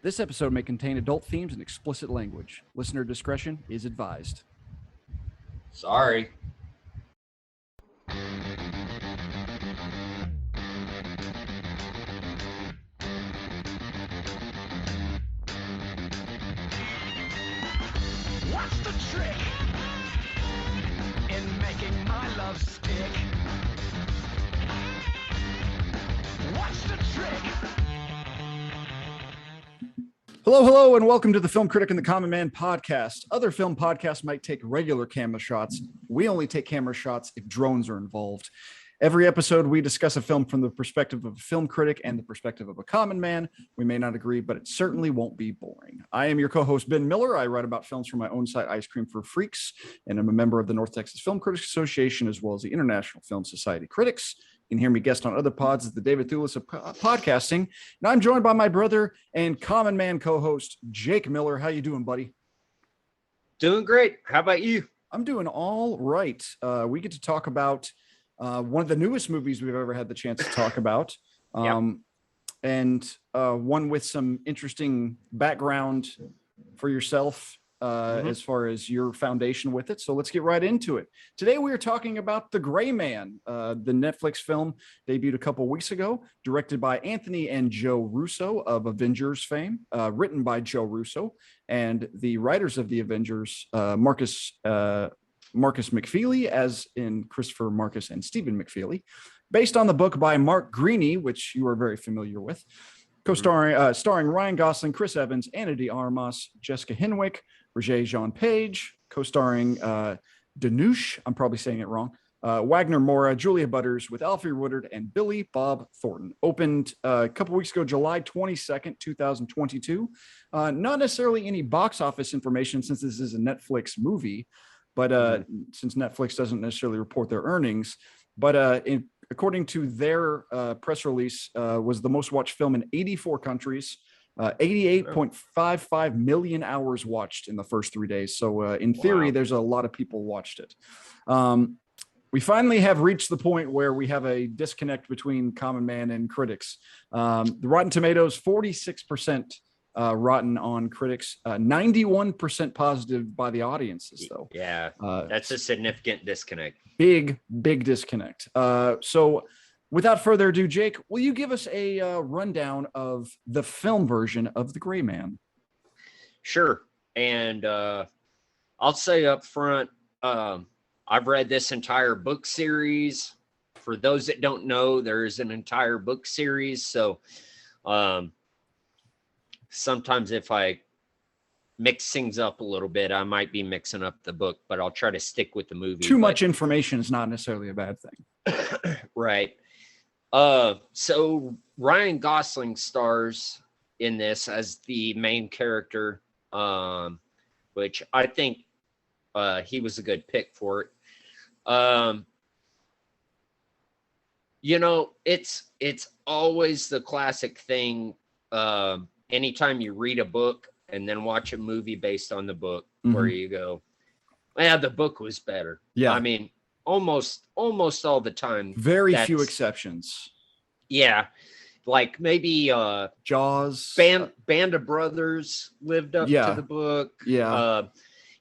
This episode may contain adult themes and explicit language. Listener discretion is advised. Sorry. What's the trick in making my love stick? What's the trick? Hello, and welcome to the Film Critic and the Common Man podcast. Other film podcasts might take regular camera shots. We only take camera shots if drones are involved. Every episode, we discuss a film from the perspective of a film critic and the perspective of a common man. We may not agree, but it certainly won't be boring. I am your co-host, Ben Miller. I write about films for my own site, Ice Cream for Freaks, and I'm a member of the North Texas Film Critics Association, as well as the International Film Society Critics. You can hear me guest on other pods at the David Thewlis of podcasting. And I'm joined by my brother and common man co-host, Jake Miller. How you doing, buddy? Doing great. How about you? I'm doing all right. We get to talk about one of the newest movies we've ever had the chance to talk about, and one with some interesting background for yourself as far as your foundation with it. So let's get right into it. Today we are talking about The Gray Man, the Netflix film debuted a couple weeks ago, directed by Anthony and Joe Russo of Avengers fame, written by Joe Russo, and the writers of the Avengers, Marcus McFeely, as in Christopher Marcus and Stephen McFeely, based on the book by Mark Greaney, which you are very familiar with, starring Ryan Gosling, Chris Evans, Anna de Armas, Jessica Henwick, Roger Jean Page, co-starring Danush, I'm probably saying it wrong, Wagner Moura, Julia Butters, with Alfre Woodard and Billy Bob Thornton. Opened a couple weeks ago, July 22nd, 2022. Not necessarily any box office information since this is a Netflix movie, but since Netflix doesn't necessarily report their earnings, but according to their press release, was the most watched film in 84 countries, 88.55 million hours watched in the first 3 days. So in theory, there's a lot of people watched it. We finally have reached the point where we have a disconnect between common man and critics. The Rotten Tomatoes, 46%. Rotten on critics, 91% positive by the audiences, though. Yeah, that's a significant disconnect. Big disconnect. So without further ado, Jake, will you give us a rundown of the film version of The Gray Man? Sure. And I'll say up front, I've read this entire book series. For those that don't know, there is an entire book series. So sometimes if I mix things up a little bit, I might be mixing up the book, but I'll try to stick with the movie. Too much information is not necessarily a bad thing. Right. So Ryan Gosling stars in this as the main character, which I think he was a good pick for it. It's always the classic thing. Anytime you read a book and then watch a movie based on the book, where you go, yeah, the book was better. Yeah. I mean, almost all the time. Very few exceptions. Yeah. Like maybe Jaws. Band of Brothers lived up to the book. Yeah.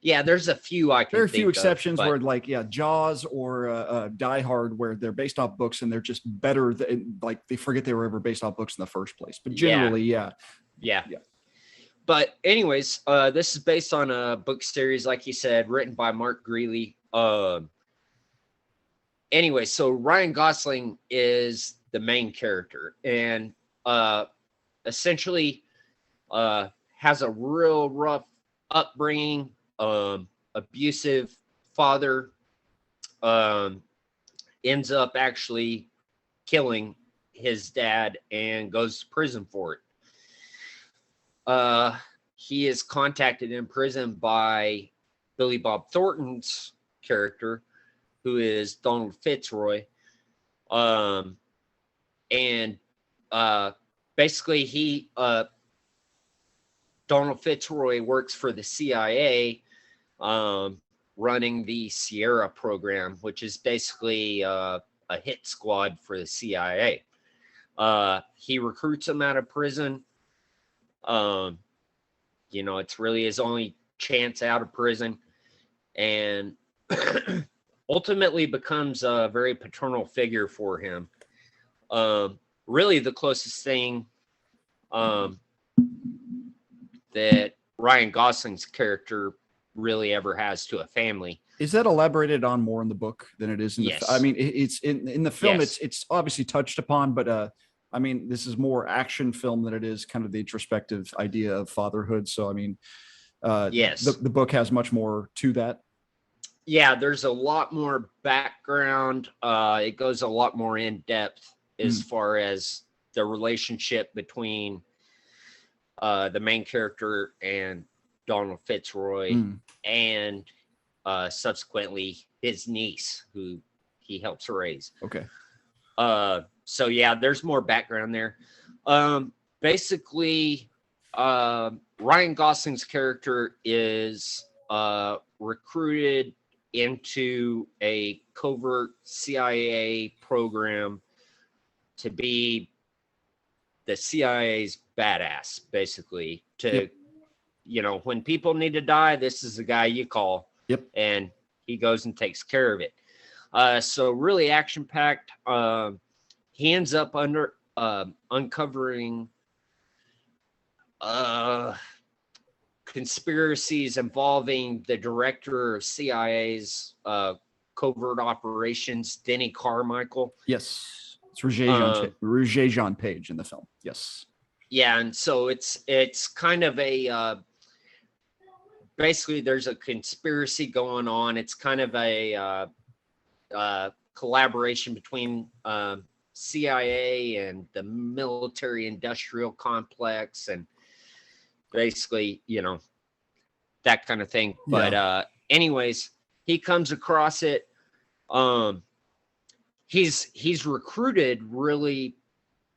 Yeah, there's a few I can There are a think few exceptions of, where, like, Jaws or Die Hard, where they're based off books and they're just better. Like, they forget they were ever based off books in the first place. But generally, yeah. But anyways, this is based on a book series, like you said, written by Mark Greeley. Anyway, so Ryan Gosling is the main character, and essentially has a real rough upbringing. Abusive father, ends up actually killing his dad and goes to prison for it. He is contacted in prison by Billy Bob Thornton's character, who is Donald Fitzroy. Basically Donald Fitzroy works for the CIA, running the Sierra program, which is basically a hit squad for the CIA. He recruits him out of prison, Um, it's really his only chance out of prison, and ultimately becomes a very paternal figure for him. Really, the closest thing that Ryan Gosling's character really ever has to a family. Is that elaborated on more in the book than it is in Yes. the? I mean, it's in the film. Yes. It's obviously touched upon, but I mean, this is more action film than it is kind of the introspective idea of fatherhood. So I mean, Yes. the book has much more to that. Yeah, there's a lot more background. It goes a lot more in depth as far as the relationship between the main character and Donald Fitzroy, and subsequently his niece, who he helps raise. Okay. So yeah, there's more background there. Basically, Ryan Gosling's character is recruited into a covert CIA program to be the CIA's badass, basically. When people need to die, this is the guy you call. Yep. And he goes and takes care of it. So really action-packed. He ends up uncovering conspiracies involving the director of CIA's covert operations, Denny Carmichael. Yes, it's Roger Jean Page in the film. Yes. Yeah, and so it's kind of a basically there's a conspiracy going on. It's kind of a collaboration between CIA and the military-industrial complex, and basically, that kind of thing. Yeah. But anyways, he comes across it. He's recruited really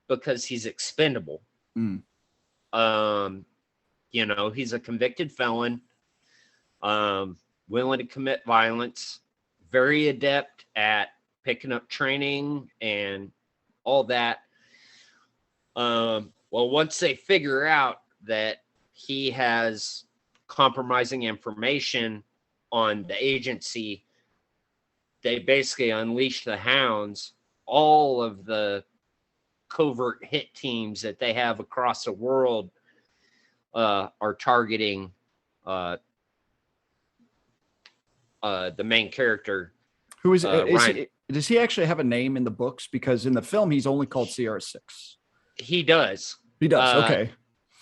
because he's expendable. He's a convicted felon, willing to commit violence, very adept at picking up training and all that. Well, once they figure out that he has compromising information on the agency, they basically unleash the hounds. All of the covert hit teams that they have across the world are targeting the main character. Who is does he actually have a name in the books? Because in the film, he's only called CR6. He does. He does. Okay.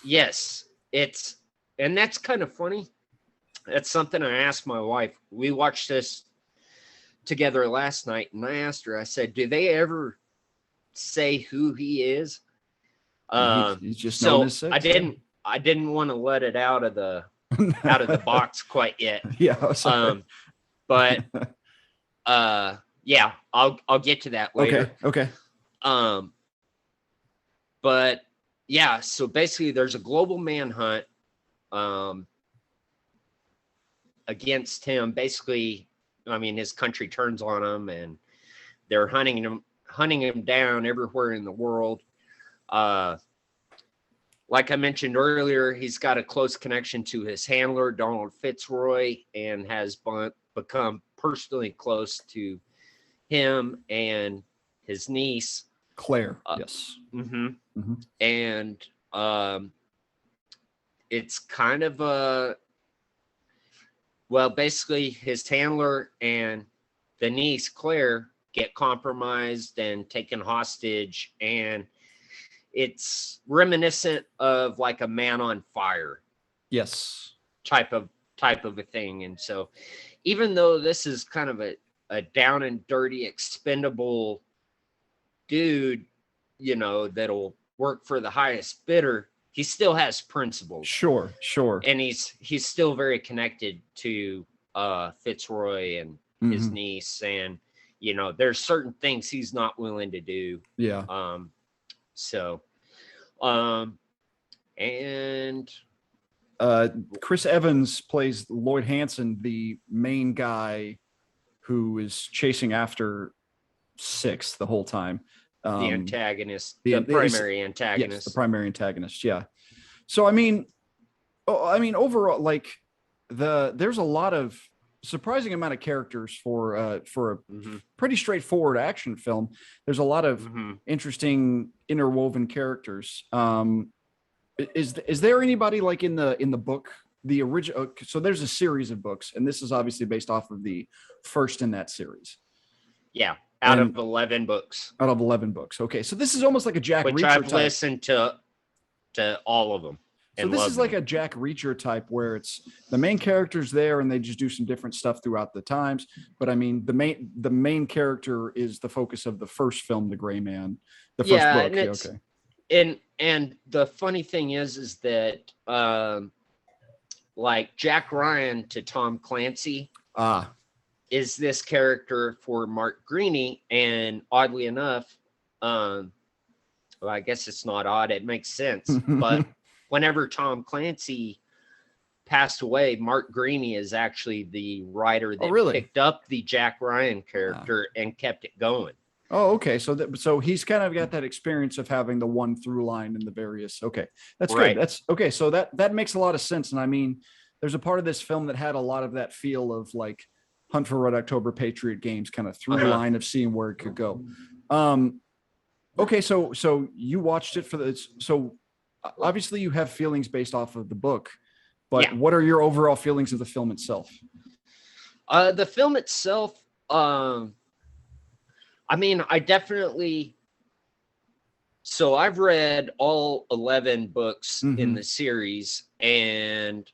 Yes. And that's kind of funny. That's something I asked my wife. We watched this together last night, and I asked her, I said, do they ever say who he is? He's just known as Six. I didn't want to let it out of the box quite yet. Yeah. Sorry. But yeah, I'll get to that later. Okay. But yeah, so basically there's a global manhunt against him. Basically, I mean, his country turns on him, and they're hunting him down everywhere in the world. Like I mentioned earlier, he's got a close connection to his handler, Donald Fitzroy, and has become personally close to him and his niece, Claire. Yes. And it's kind of basically his handler and the niece, Claire, get compromised and taken hostage, and it's reminiscent of like a Man on Fire. Yes. Type of a thing. And so even though this is kind of a down and dirty, expendable dude, that'll work for the highest bidder, he still has principles. Sure. And he's still very connected to Fitzroy and his niece, and there's certain things he's not willing to do. Yeah. And Chris Evans plays Lloyd Hansen, the main guy who is chasing after Six the whole time. The antagonist, the primary antagonist. Yes, the primary antagonist. Yeah. So I mean, overall, like there's a lot of surprising amount of characters for a pretty straightforward action film. There's a lot of interesting interwoven characters. Is there anybody like in the book, the original? So there's a series of books, and this is obviously based off of the first in that series. Yeah, out of 11 books. Out of 11 books. Okay, so this is almost like a Jack Which Reacher I've type. listened to all of them. So this is like a Jack Reacher type where it's the main character's there and they just do some different stuff throughout the times. But I mean, the main character is the focus of the first film, The Gray Man, the first book. And okay. And the funny thing is that like Jack Ryan to Tom Clancy is this character for Mark Greaney, and oddly enough, well, I guess it's not odd; it makes sense, but. Whenever Tom Clancy passed away, Mark Greaney is actually the writer that picked up the Jack Ryan character and kept it going. Oh, okay. So he's kind of got that experience of having the one through line in the various. Okay, that's right. Good. That's okay. So that makes a lot of sense. And I mean, there's a part of this film that had a lot of that feel of like Hunt for Red October, Patriot Games kind of through line of seeing where it could go. Okay, so you watched it for this. So obviously you have feelings based off of the book, but what are your overall feelings of the film itself? The film itself, I mean, I definitely, so I've read all 11 books in the series, and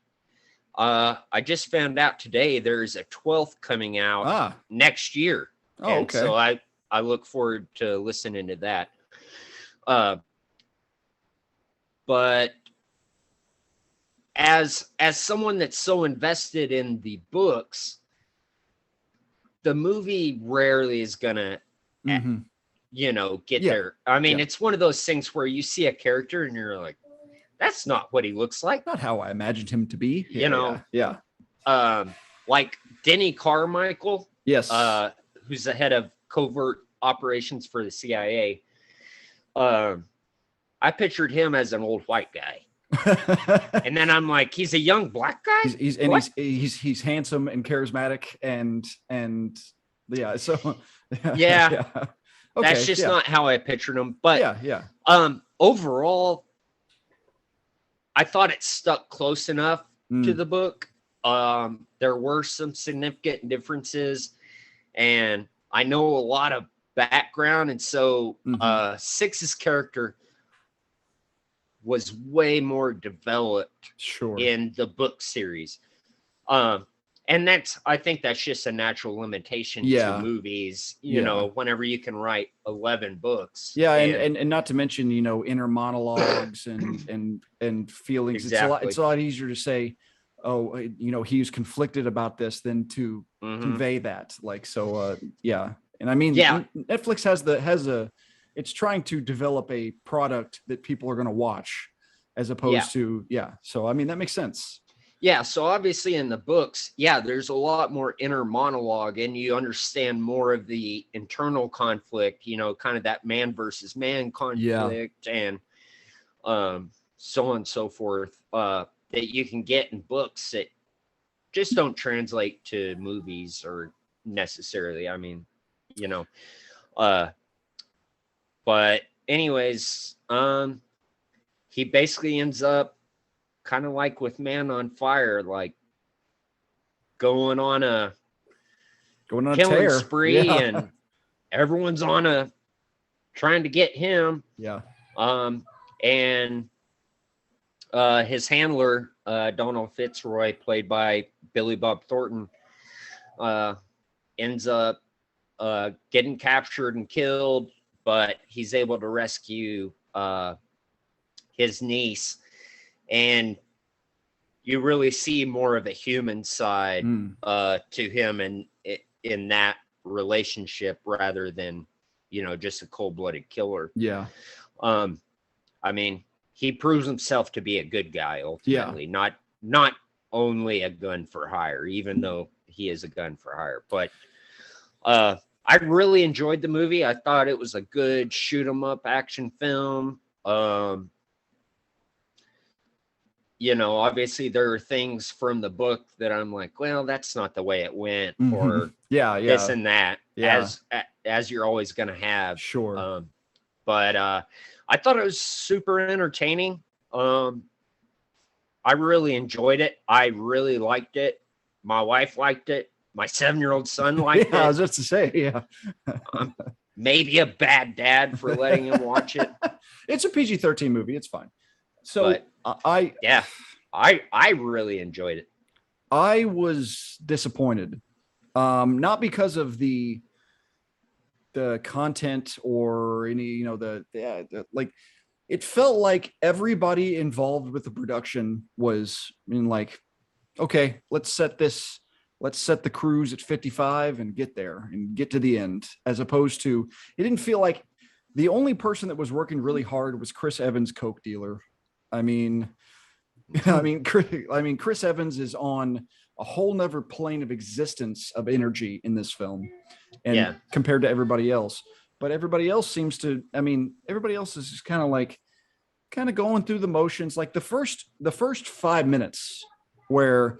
I just found out today there's a 12th coming out next year. Oh, and okay. So I look forward to listening to that. But as someone that's so invested in the books, the movie rarely is gonna, get there. I mean, it's one of those things where you see a character and you're like, that's not what he looks like. Not how I imagined him to be. Yeah. Like Denny Carmichael. Yes. Who's the head of covert operations for the CIA. I pictured him as an old white guy. And then I'm like, he's a young black guy. He's handsome and charismatic and yeah. So yeah. Okay, that's just not how I pictured him. But overall, I thought it stuck close enough to the book. There were some significant differences, and I know a lot of background, and so Six's character was way more developed in the book series. And I think that's just a natural limitation to movies, you know, whenever you can write 11 books. Yeah. And not to mention, you know, inner monologues and feelings. Exactly. It's a lot easier to say, oh, you know, he was conflicted about this than to convey that. Like, so, And I mean, Netflix it's trying to develop a product that people are going to watch as opposed to, So, I mean, that makes sense. Yeah. So obviously in the books, there's a lot more inner monologue, and you understand more of the internal conflict, you know, kind of that man versus man conflict and so on and so forth, that you can get in books that just don't translate to movies or necessarily. I mean, you know, but anyways, he basically ends up kind of like with Man on Fire, like going on a killing tear. spree, and everyone's trying to get him. Yeah. And his handler, Donald Fitzroy, played by Billy Bob Thornton, ends up getting captured and killed, but he's able to rescue his niece, and you really see more of a human side to him and in that relationship rather than, you know, just a cold-blooded killer. Yeah. I mean, he proves himself to be a good guy ultimately, not only a gun for hire, even though he is a gun for hire. But I really enjoyed the movie. I thought it was a good shoot 'em up action film. obviously there are things from the book that I'm like, well, that's not the way it went, Mhm. or Yeah, this yeah, and that, yeah. as you're always going to have. Sure. But I thought it was super entertaining. I really enjoyed it. I really liked it. My wife liked it. My 7-year-old son liked Yeah, I it. was just to say, yeah. I'm maybe a bad dad for letting him watch it, It's a PG-13 movie. It's fine. So but I yeah, I really enjoyed it. I was disappointed. Not because of the content or any, like, it felt like everybody involved with the production was like, okay, let's set the cruise at 55 and get there and get to the end, as opposed to, it didn't feel like the only person that was working really hard was Chris Evans, coke dealer. I mean, Chris Evans is on a whole nother plane of existence of energy in this film, and Yeah. compared to everybody else. But everybody else seems to, everybody else is just kind of going through the motions. Like the first 5 minutes where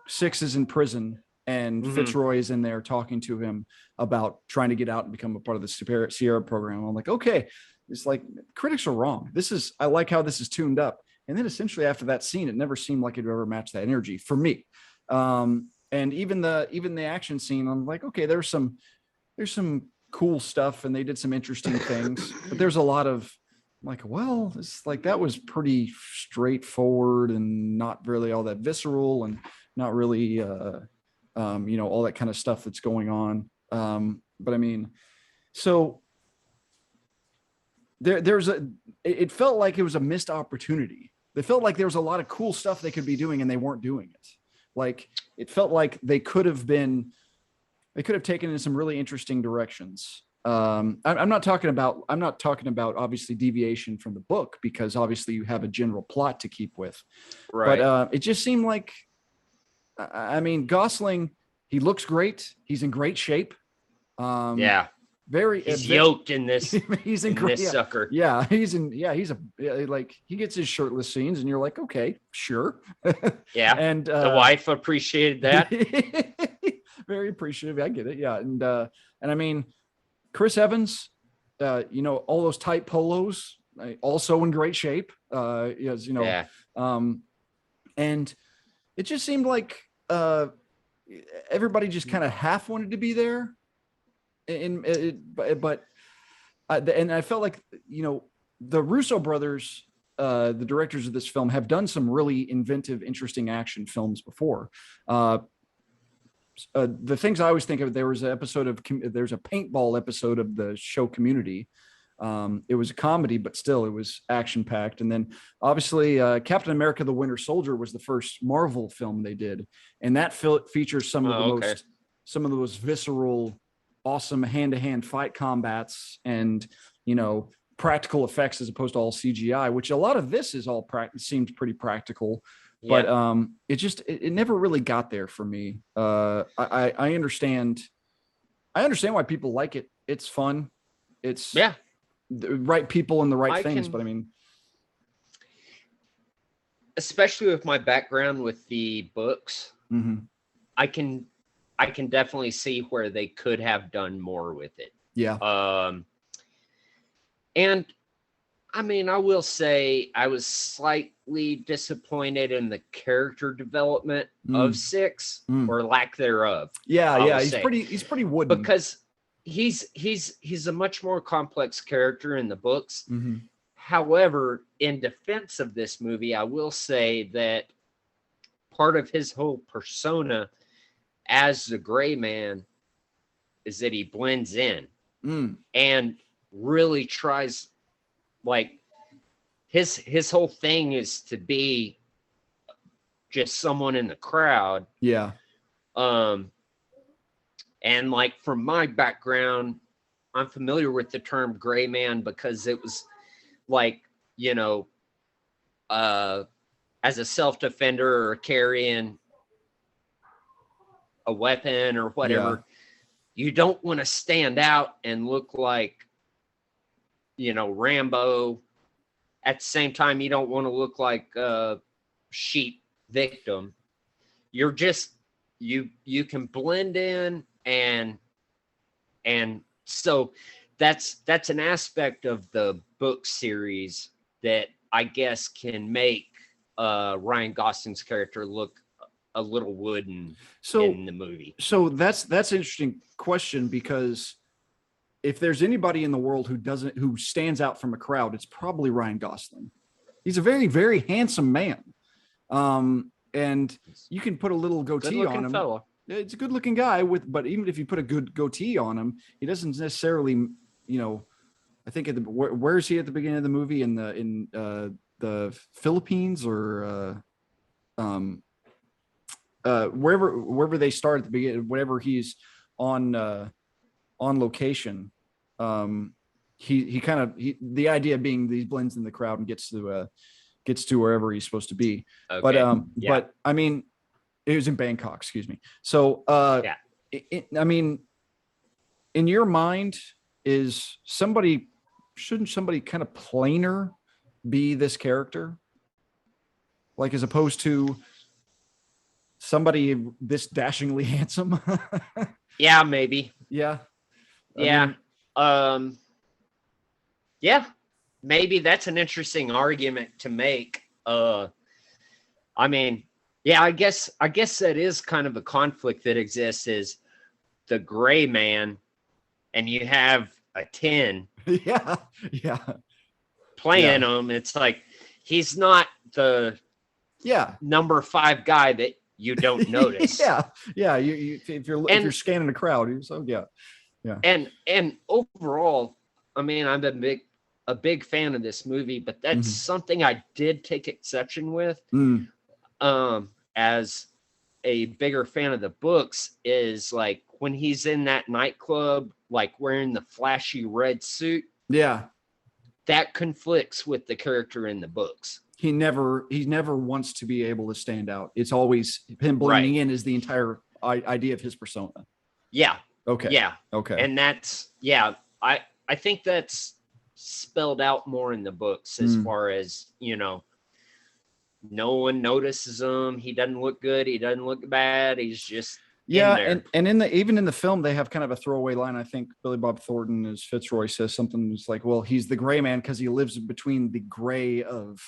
Six is in prison and Fitzroy is in there talking to him about trying to get out and become a part of the Sierra program. I'm like, okay, it's like, critics are wrong. I like how this is tuned up. And then essentially after that scene, it never seemed like it would ever match that energy for me. And even the action scene, I'm like, okay, there's some cool stuff and they did some interesting things, but there's a lot of, like, well, it's like, that was pretty straightforward and not really all that visceral and not really, all that kind of stuff that's going on. But so it felt like it was a missed opportunity. It felt like there was a lot of cool stuff they could be doing and they weren't doing it. Like, it felt like they could have taken in some really interesting directions. I'm not talking about obviously deviation from the book, because obviously you have a general plot to keep with. Right. But it just seemed like, Gosling, he looks great. He's in great shape. Yeah. Very, He's yoked in this. He's in in great, this sucker. Yeah, like, he gets his shirtless scenes and you're like, okay, sure. Yeah. And the wife appreciated that. very appreciative. I get it. Yeah. And Chris Evans, all those tight polos, also in great shape. Yeah. And it just seemed like everybody just kind of half wanted to be there. And I felt like, the Russo brothers, the directors of this film, have done some really inventive, interesting action films before. The things I always think of, there's a paintball episode of the show Community. It was a comedy, but still it was action packed. And then obviously Captain America, the Winter Soldier was the first Marvel film they did. And that features some of the most visceral, awesome hand-to-hand fight combats and, practical effects as opposed to all CGI, which a lot of this is all seemed pretty practical. Yeah. But it never really got there for me. I understand why people like it. It's fun. It's the right people and the right things. But especially with my background with the books, I can definitely see where they could have done more with it. Yeah. And I will say I was slightly disappointed in the character development of Six, or lack thereof. Yeah. He's pretty wooden, because he's a much more complex character in the books. However, in defense of this movie, I will say that part of his whole persona as the Gray Man is that he blends in and really tries, like, his whole thing is to be just someone in the crowd. Yeah. And like, from my background, I'm familiar with the term Gray Man because it was like, as a self-defender or carrying a weapon or whatever, you don't want to stand out and look like, Rambo. At the same time, you don't want to look like sheep victim. You're just you can blend in, and so that's an aspect of the book series that I guess can make Ryan Gosling's character look a little wooden in the movie. So that's an interesting question, because if there's anybody in the world who stands out from a crowd, it's probably Ryan Gosling. He's a very, very handsome man. And you can put a little goatee on him. Fella. It's a good looking guy but even if you put a good goatee on him, he doesn't necessarily, I think where is he at the beginning of the movie, in the Philippines, or wherever they start at the beginning, whenever he's on location. The idea being that he blends in the crowd and gets to wherever he's supposed to be. Okay. But I mean, it was in Bangkok, excuse me. So I mean, in your mind, shouldn't somebody kind of plainer be this character? Like, as opposed to somebody this dashingly handsome? Yeah, maybe. Yeah. Maybe that's an interesting argument to make. I mean, yeah, I guess that is kind of a conflict that exists, is the gray man, and you have a 10. Yeah. Playing him. It's like, he's not the number 5 guy that you don't notice. Yeah. If you're scanning a crowd, so yeah. And overall, I mean, I'm a big fan of this movie, but that's something I did take exception with. As a bigger fan of the books, is like when he's in that nightclub, like wearing the flashy red suit. Yeah. That conflicts with the character in the books. He never wants to be able to stand out. It's always him blending in is the entire idea of his persona. Yeah. Okay. Yeah. Okay. And that's, I think that's spelled out more in the books, as far as, no one notices him. He doesn't look good. He doesn't look bad. He's just and even in the film, they have kind of a throwaway line. I think Billy Bob Thornton as Fitzroy says something that's like, well, he's the gray man because he lives between the gray of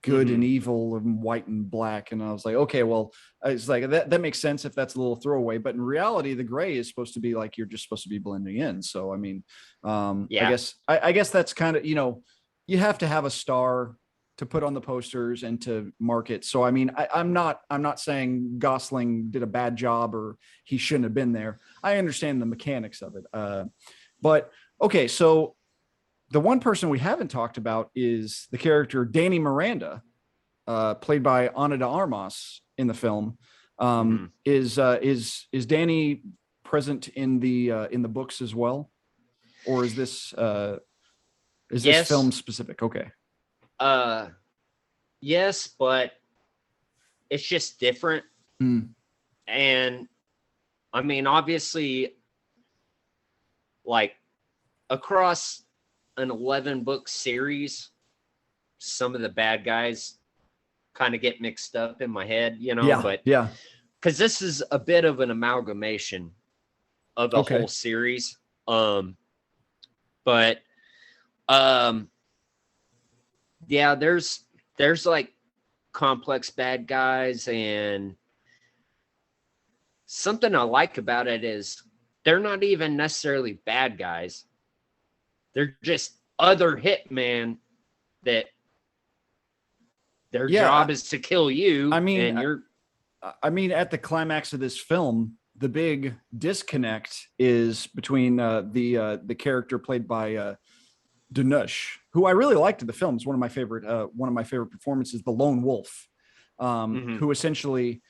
good and evil and white and black. And I was like, okay, well, it's like that makes sense if that's a little throwaway, but in reality, the gray is supposed to be like, you're just supposed to be blending in. So, I mean, I guess that's kind of, you have to have a star to put on the posters and to market. So, I mean, I'm not saying Gosling did a bad job or he shouldn't have been there. I understand the mechanics of it. But okay. So the one person we haven't talked about is the character Danny Miranda, played by Ana de Armas in the film. Is Danny present in the books as well, or is this this film specific? Okay. Yes, but it's just different. And I mean, obviously, like across an 11 book series, some of the bad guys kind of get mixed up in my head, but because this is a bit of an amalgamation of the whole series. There's like complex bad guys, and something I like about it is they're not even necessarily bad guys. They're just other hitmen that their job is to kill you. I mean, at the climax of this film, the big disconnect is between the character played by Danush, who I really liked in the film. It's one of my favorite performances, the lone wolf, who essentially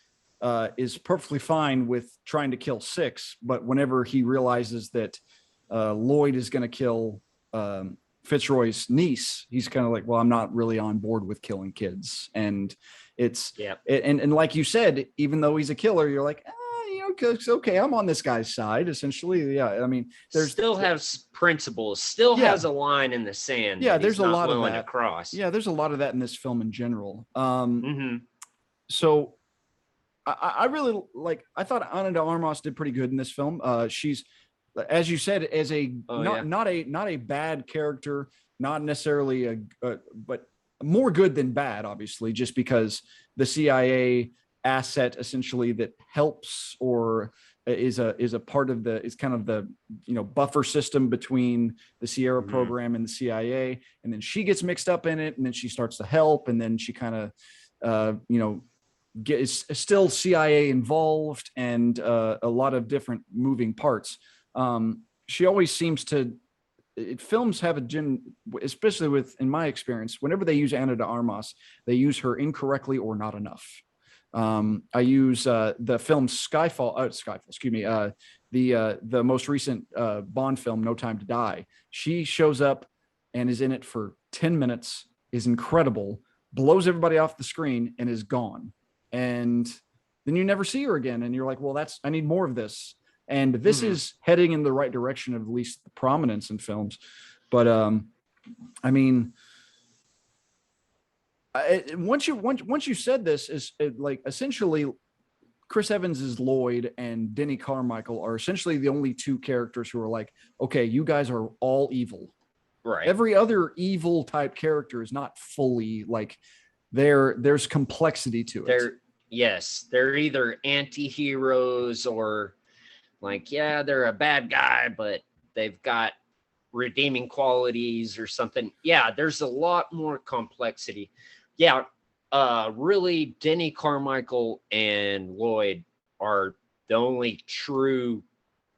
is perfectly fine with trying to kill Six, but whenever he realizes that Lloyd is going to kill Fitzroy's niece, he's kind of like, well, I'm not really on board with killing kids. And it's and like you said, even though he's a killer, you're like, it's okay, I'm on this guy's side, essentially. I mean, there's still has principles, has a line in the sand. There's a lot of that across. There's a lot of that in this film in general. So I really like. I thought Ana de Armas did pretty good in this film. She's, as you said, as a not a bad character, not necessarily but more good than bad, obviously, just because the CIA asset essentially that helps or is a part of the is kind of the buffer system between the Sierra program and the CIA, and then she gets mixed up in it, and then she starts to help, and then she kind of is still CIA involved, and a lot of different moving parts. She always seems to. Films have especially in my experience, whenever they use Ana de Armas, they use her incorrectly or not enough. I use the film Skyfall, excuse me, the most recent Bond film, No Time to Die. She shows up and is in it for 10 minutes, is incredible, blows everybody off the screen, and is gone. And then you never see her again. And you're like, well, I need more of this. And this is heading in the right direction of at least the prominence in films. But I mean, once you said this, is like essentially Chris Evans is Lloyd and Denny Carmichael are essentially the only two characters who are like, okay, you guys are all evil. Right. Every other evil type character is not fully like there's complexity to it. They're either anti-heroes or like, yeah, they're a bad guy, but they've got redeeming qualities or something. Yeah, there's a lot more complexity. Yeah, really, Denny Carmichael and Lloyd are the only true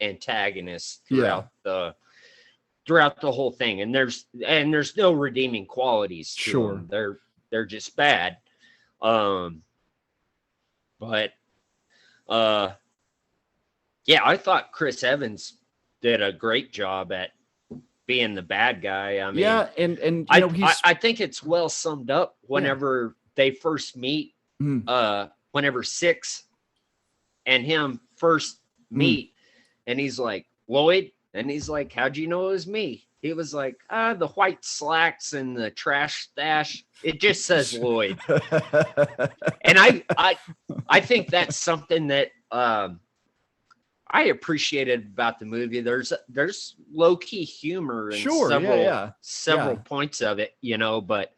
antagonists throughout the whole thing, and there's no redeeming qualities to them. They're just bad. Yeah, I thought Chris Evans did a great job at being the bad guy. I mean, yeah, and I think it's well summed up whenever they first meet. Whenever Six and him first meet, and he's like, Lloyd, and he's like, how'd you know it was me? He was like, the white slacks and the trash stash. It just says Lloyd. And I think that's something that I appreciated about the movie. There's low-key humor in several points of it, but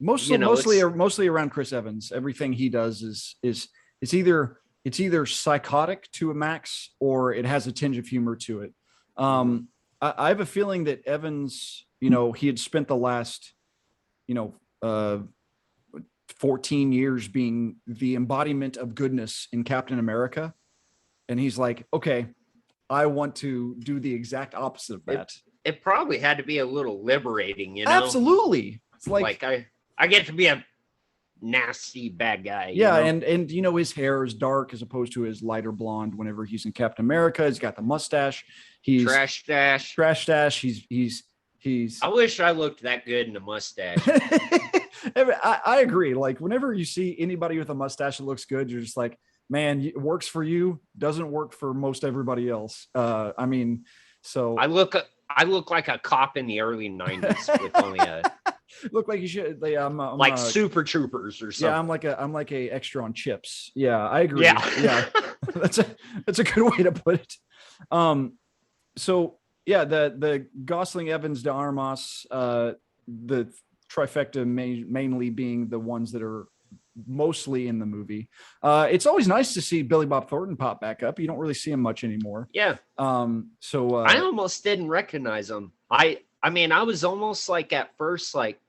mostly around Chris Evans. Everything he does is it's either psychotic to a max or it has a tinge of humor to it. I have a feeling that Evans, he had spent the last 14 years being the embodiment of goodness in Captain America. And he's like, okay, I want to do the exact opposite of that. It probably had to be a little liberating, Absolutely. It's like I get to be a nasty bad guy. And his hair is dark as opposed to his lighter blonde whenever he's in Captain America. He's got the mustache. He's trash stash. He's I wish I looked that good in a mustache. I agree. Like whenever you see anybody with a mustache that looks good, you're just like, man, it works for you, doesn't work for most everybody else. I mean, so I look like a cop in the early 90s with only a look like you should. I'm like Super Troopers or something. Yeah, I'm like a extra on Chips. Yeah, I agree. Yeah. That's a good way to put it. So yeah, the Gosling, Evans, de Armas, the trifecta mainly being the ones that are mostly in the movie. It's always nice to see Billy Bob Thornton pop back up. You don't really see him much anymore. Yeah. So I almost didn't recognize him. I mean, I was almost like at first like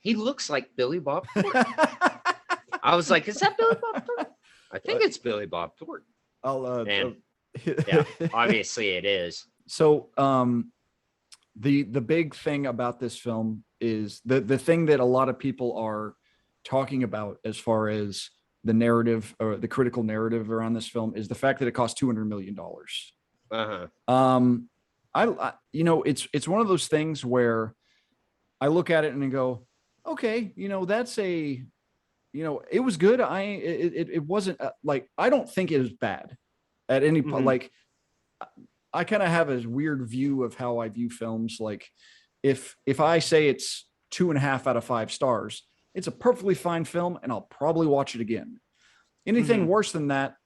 he looks like Billy Bob Thornton. I was like, is that Billy Bob Thornton? I think it's Billy Bob Thornton. Yeah, obviously it is. So the big thing about this film is the thing that a lot of people are talking about as far as the narrative or the critical narrative around this film is the fact that it cost $200 million. It's one of those things where I look at it and I go, okay, that's it was good. It wasn't like, I don't think it is bad at any point. Like I kind of have a weird view of how I view films. Like if I say it's 2.5 out of 5 stars, it's a perfectly fine film, and I'll probably watch it again. Anything worse than that,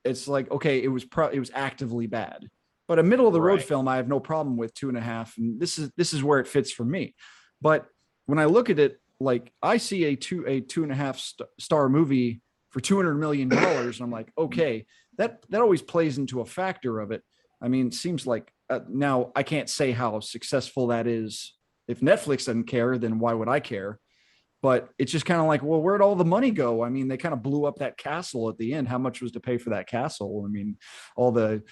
it's like, okay, it was actively bad. But a middle of the road film, I have no problem with 2.5, and this is where it fits for me. But when I look at it, like I see a 2.5 star movie for $200 million, and I'm like, okay, that always plays into a factor of it. I mean, it seems like now I can't say how successful that is. If Netflix doesn't care, then why would I care? But it's just kind of like, well, where'd all the money go? I mean, they kind of blew up that castle at the end. How much was to pay for that castle? I mean, all the,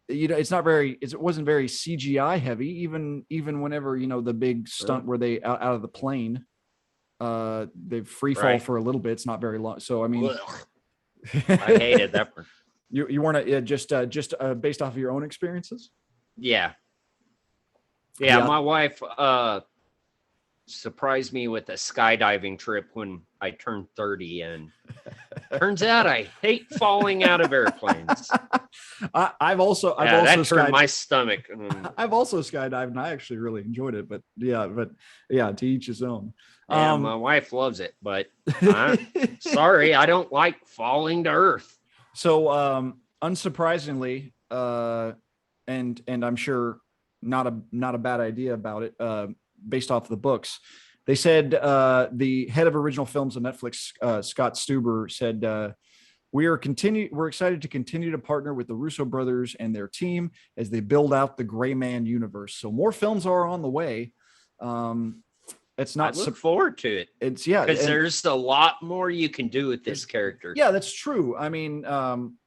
it's not very, it wasn't very CGI heavy, even whenever, the big stunt where they out of the plane, they free fall for a little bit. It's not very long. So, I mean, I hated that one. You weren't just based off of your own experiences? Yeah. My wife, surprised me with a skydiving trip when I turned 30, and turns out I hate falling out of airplanes. I've also that turned my stomach. I've also skydived, and I actually really enjoyed it. But to each his own. My wife loves it, but sorry, I don't like falling to earth. So unsurprisingly, and I'm sure not a bad idea about it. Based off the books, they said the head of original films on Netflix, Scott Stuber, said we're excited to continue to partner with the Russo brothers and their team as they build out the Gray Man universe. So more films are on the way. It's not. I look forward to it. It's because there's a lot more you can do with this character. Yeah, that's true. I mean,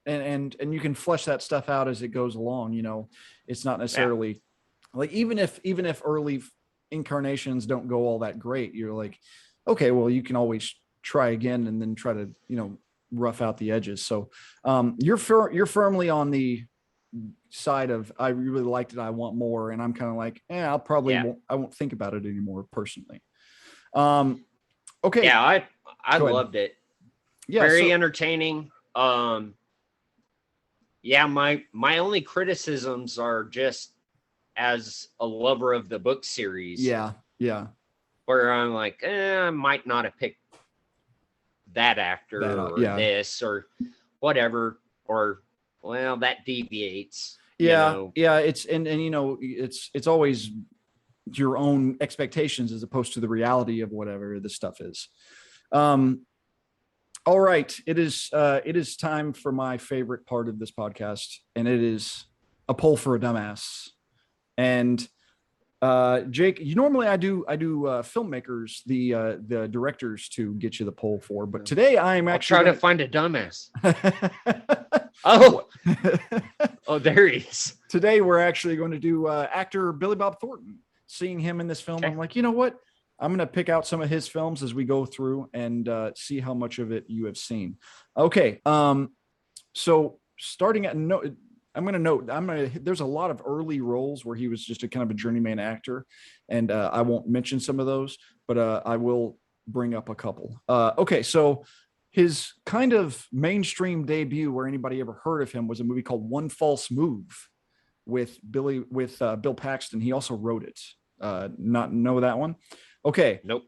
and you can flesh that stuff out as it goes along. It's not necessarily like even if early incarnations don't go all that great, you're like, okay, well, you can always try again and then try to rough out the edges. So you're firmly on the side of I really liked it, I want more, and I'm kind of like, I'll probably I won't think about it anymore personally. Okay. I loved it. Very entertaining. My only criticisms are just as a lover of the book series. Where I'm like, I might not have picked that actor this or whatever, or that deviates. It's and it's always your own expectations as opposed to the reality of whatever this stuff is. All right, it is time for my favorite part of this podcast, and it is a poll for a dumbass. And Jake, normally I do filmmakers, the directors, to get you the poll for, but today I'm actually try to find a dumbass. Oh, there he is. Today we're actually going to do actor Billy Bob Thornton. Seeing him in this film, I'm like, you know what? I'm going to pick out some of his films as we go through and see how much of it you have seen. Okay, so starting at there's a lot of early roles where he was just a kind of a journeyman actor, and I won't mention some of those, but I will bring up a couple. Okay, so his kind of mainstream debut where anybody ever heard of him was a movie called One False Move with Bill Paxton. He also wrote it. Not know that one? Okay. Nope.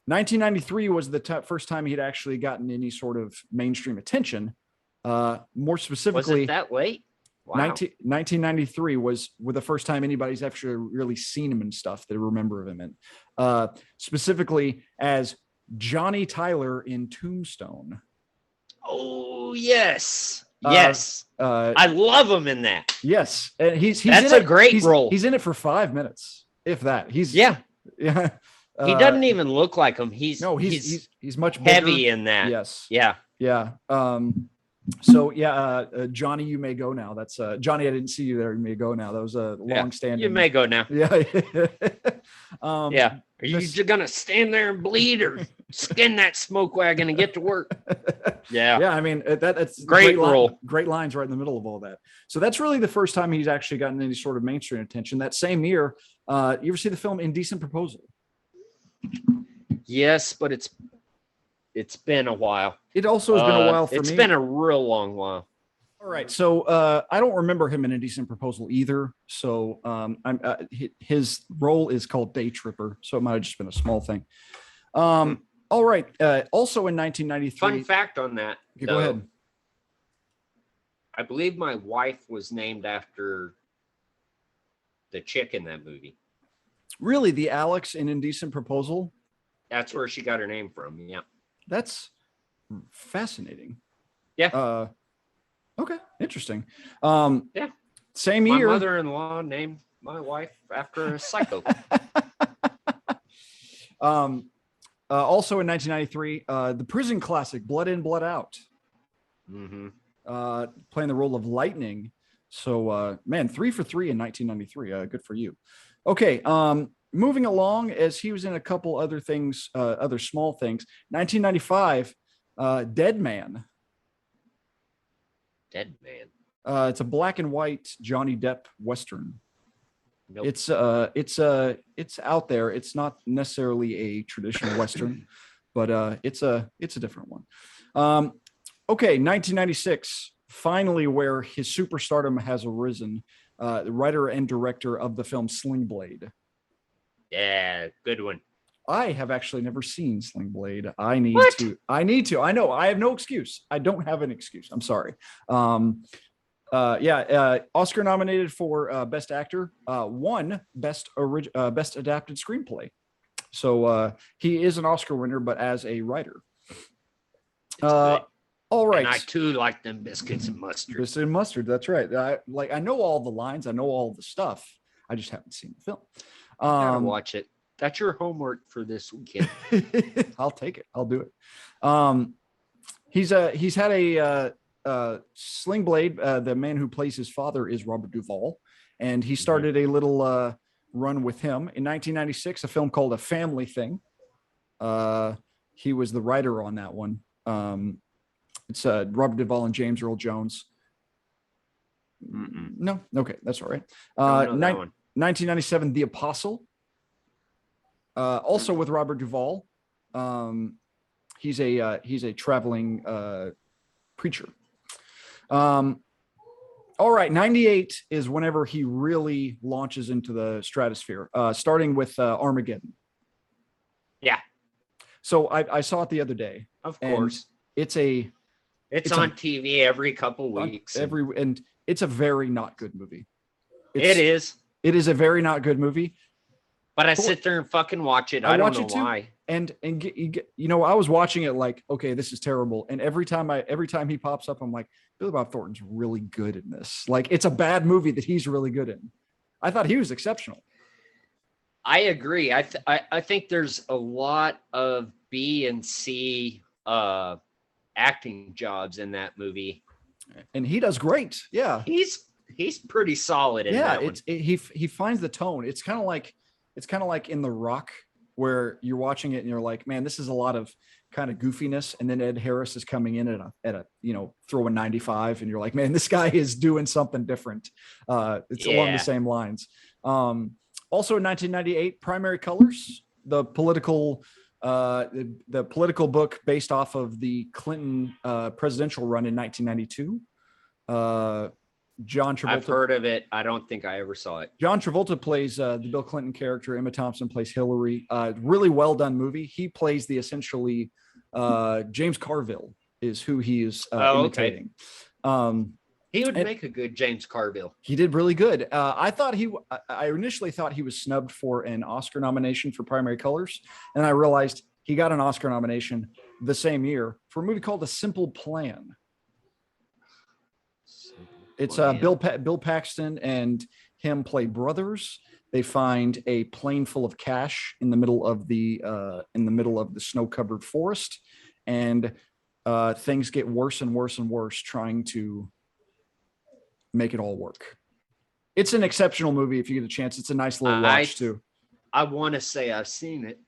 1993 was the first time he'd actually gotten any sort of mainstream attention. More specifically, was it that late? Wow. 1993 was the first time anybody's actually really seen him and stuff that I remember of him in. Specifically as Johnny Tyler in Tombstone. Oh, yes. Yes. I love him in that. Yes. And that's a great role. He's in it for 5 minutes, if that. Yeah. He doesn't even look like him. He's much heavy bigger. in that. Yes. Yeah. Yeah. Johnny, you may go now. That's Johnny. I didn't see you there. You may go now. That was a long-standing. You may go now. Yeah. Are you just gonna stand there and bleed, or skin that smoke wagon and get to work? Yeah. Yeah. I mean, that's great role. Great lines right in the middle of all that. So that's really the first time he's actually gotten any sort of mainstream attention. That same year, you ever see the film Indecent Proposal? Yes, but it's been a while. It also has been a while for me. It's been a real long while. All right, so I don't remember him in Indecent Proposal either. So his role is called Day Tripper, so it might have just been a small thing. All right. Also in 1993. Fun fact on that. Okay, go ahead. I believe my wife was named after the chick in that movie. Really, the Alex in Indecent Proposal? That's where she got her name from. Yeah. That's fascinating. Yeah. Okay, interesting. Yeah. Same My year. mother-in-law named my wife after a psycho. Also in 1993, the prison classic Blood In, Blood Out. Mm-hmm. Playing the role of Lightning. So, man, 3 for 3 in 1993. Good for you. Okay. Moving along, as he was in a couple other things, other small things. 1995, Dead Man. Dead Man. It's a black and white Johnny Depp Western. Nope. It's out there. It's not necessarily a traditional Western, but it's a different one. Okay, 1996, finally, where his superstardom has arisen. The writer and director of the film Sling Blade. Yeah, good one. I have actually never seen Sling Blade. I need What? to. I know. I have no excuse. I don't have an excuse. I'm sorry. Oscar nominated for Best Actor, won Best Adapted Screenplay. So he is an Oscar winner, but as a writer. Good. All right. And I too like them biscuits and mustard. Biscuits and mustard. That's right. I know all the lines. I know all the stuff. I just haven't seen the film. Gotta watch it. That's your homework for this weekend. I'll take it. I'll do it. He's had a Sling Blade. The man who plays his father is Robert Duvall, and he started a little run with him in 1996. A film called A Family Thing. He was the writer on that one. It's Robert Duvall and James Earl Jones. No, okay, that's all right. 1997, The Apostle. Also with Robert Duvall. He's a traveling preacher. All right, 98 is whenever he really launches into the stratosphere, starting with Armageddon. Yeah. So I saw it the other day. Of course. It's on TV every couple weeks. And it's a very not good movie. It is. It is a very not good movie. But I sit there and fucking watch it. I don't know why. And I was watching it like, okay, this is terrible. And every time he pops up, I'm like, Billy Bob Thornton's really good in this. Like, it's a bad movie that he's really good in. I thought he was exceptional. I agree. I think there's a lot of B and C acting jobs in that movie, and he does great. Yeah, he's pretty solid in that one. He finds the tone. It's kind of like in The Rock, where you're watching it and you're like, man, this is a lot of kind of goofiness, and then Ed Harris is coming in at a throwing 95, and you're like, man, this guy is doing something different. It's along the same lines. Also in 1998, Primary Colors, the political book based off of the Clinton presidential run in 1992. John Travolta. I've heard of it. I don't think I ever saw it. John Travolta plays the Bill Clinton character. Emma Thompson plays Hillary. Really well done movie. He plays the essentially James Carville is who he is imitating. Okay. He would make a good James Carville. He did really good. I initially thought he was snubbed for an Oscar nomination for Primary Colors, and I realized he got an Oscar nomination the same year for a movie called A Simple Plan. It's Bill Paxton and him play brothers. They find a plane full of cash in the middle of the snow-covered forest, and things get worse and worse and worse trying to make it all work. It's an exceptional movie if you get a chance. It's a nice little watch too. I want to say I've seen it.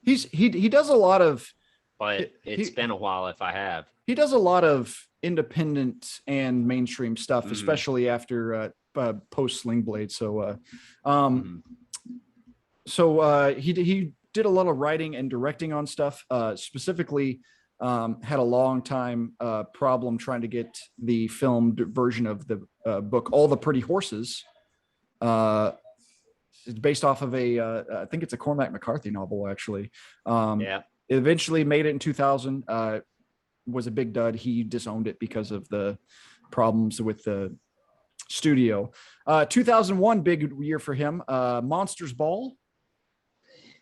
He does a lot of, but it's been a while if I have. He does a lot of independent and mainstream stuff, especially after post Sling Blade. So he did a lot of writing and directing on stuff. Specifically, had a long time problem trying to get the filmed version of the book All the Pretty Horses. It's based off of I think it's a Cormac McCarthy novel, actually. It eventually made it in 2000. Was a big dud. He disowned it because of the problems with the studio. 2001, big year for him. Monsters Ball.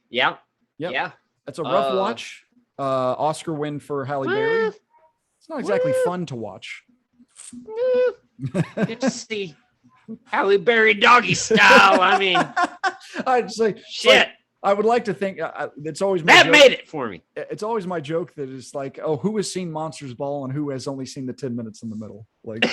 Yeah. Yep. Yeah. That's a rough watch. Oscar win for Halle Berry. It's not exactly fun to watch. Get to see Halle Berry doggy style. I mean, I'd say shit. I would like to think it's always my That joke. made it for me. It's always my joke that it's like, oh, who has seen Monsters Ball and who has only seen the 10 minutes in the middle? Like,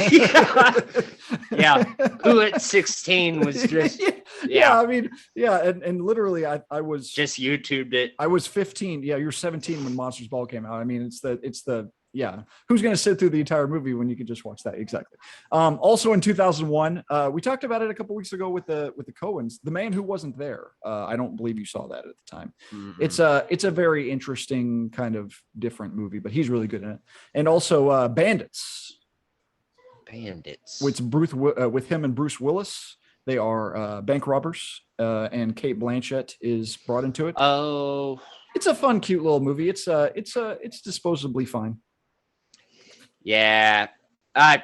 yeah. Who at 16 was just, yeah. I mean, yeah. And literally I was just YouTubed it. I was 15. Yeah. You're 17 when Monsters Ball came out. I mean, it's the, yeah. Who's going to sit through the entire movie when you could just watch that? Exactly. Also in 2001, we talked about it a couple weeks ago with the Coens, The Man Who Wasn't There. I don't believe you saw that at the time. Mm-hmm. It's a very interesting kind of different movie, but he's really good in it. And also Bandits. With him and Bruce Willis. They are bank robbers, and Kate Blanchett is brought into it. Oh, it's a fun, cute little movie. It's disposably fine. Yeah, I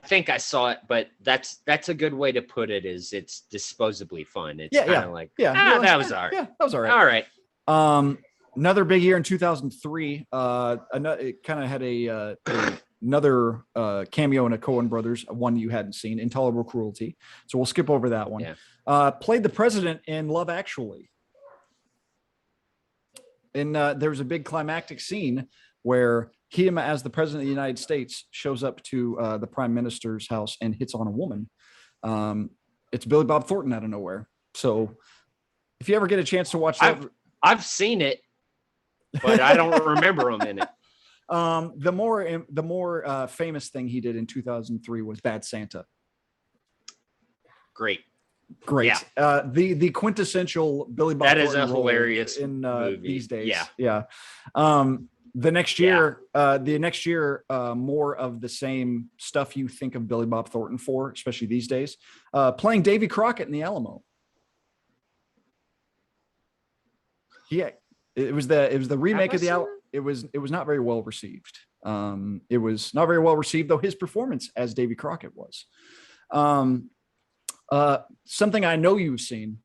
think I saw it, but that's a good way to put it. Is it's disposably fun. It's kind of like that was all right. Yeah, that was all right. All right. Another big year in 2003. It kind of had another cameo in a Coen Brothers, one you hadn't seen, Intolerable Cruelty. So we'll skip over that one. Yeah. Played the president in Love Actually. And there was a big climactic scene where he, as the president of the United States, shows up to the prime minister's house and hits on a woman. It's Billy Bob Thornton out of nowhere. So if you ever get a chance to watch that, I've seen it, but I don't remember him in it. The more famous thing he did in 2003 was Bad Santa. Great. Yeah. The quintessential Billy Bob That Thornton is a hilarious in movie. These days. Yeah. The next year, more of the same stuff you think of Billy Bob Thornton for, especially these days. Playing Davy Crockett in The Alamo. Yeah, it was the remake of The Alamo. It was not very well received. It was not very well received, though his performance as Davy Crockett was. Something I know you've seen,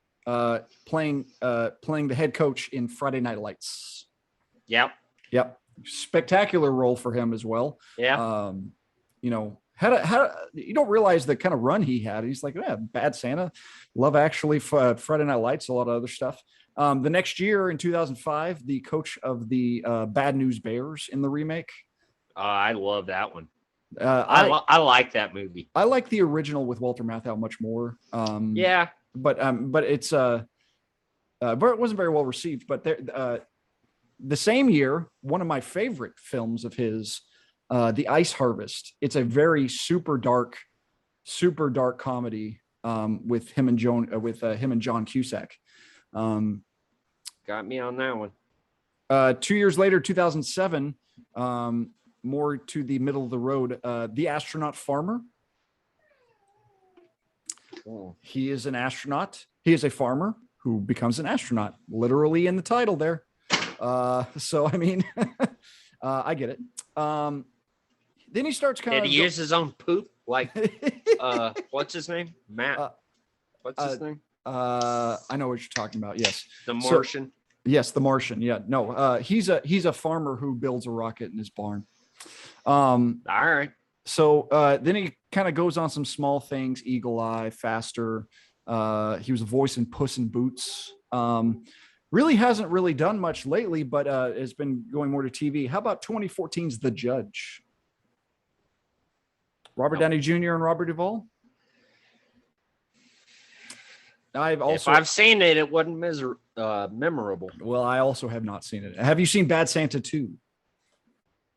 playing the head coach in Friday Night Lights. Yep. Spectacular role for him as well. Yeah. How you don't realize the kind of run he had. He's like, Bad Santa, Love Actually, Friday Night Lights, a lot of other stuff. The next year in 2005, the coach of the Bad News Bears in the remake. I love that one. I like that movie. I like the original with Walter Matthau much more. Yeah, but it's but it wasn't very well received. But the same year, one of my favorite films of his, The Ice Harvest. It's a very super dark comedy with him and John Cusack. Got me on that one. 2 years later, 2007, more to the middle of the road, The Astronaut Farmer. Oh. He is an astronaut. He is a farmer who becomes an astronaut, literally in the title there. So, I mean, I get it. Then he starts kind of... Did he use his own poop? Like, what's his name? Matt. What's his name? I know what you're talking about. Yes. The Martian. Yes, the Martian. Yeah. No, he's a farmer who builds a rocket in his barn. All right. So then he kind of goes on some small things, Eagle Eye, Faster. He was a voice in Puss in Boots. Really hasn't really done much lately, but has been going more to TV. How about 2014's The Judge? Robert Downey Jr. and Robert Duvall. If I've seen it, it wasn't memorable. Well, I also have not seen it. Have you seen Bad Santa 2?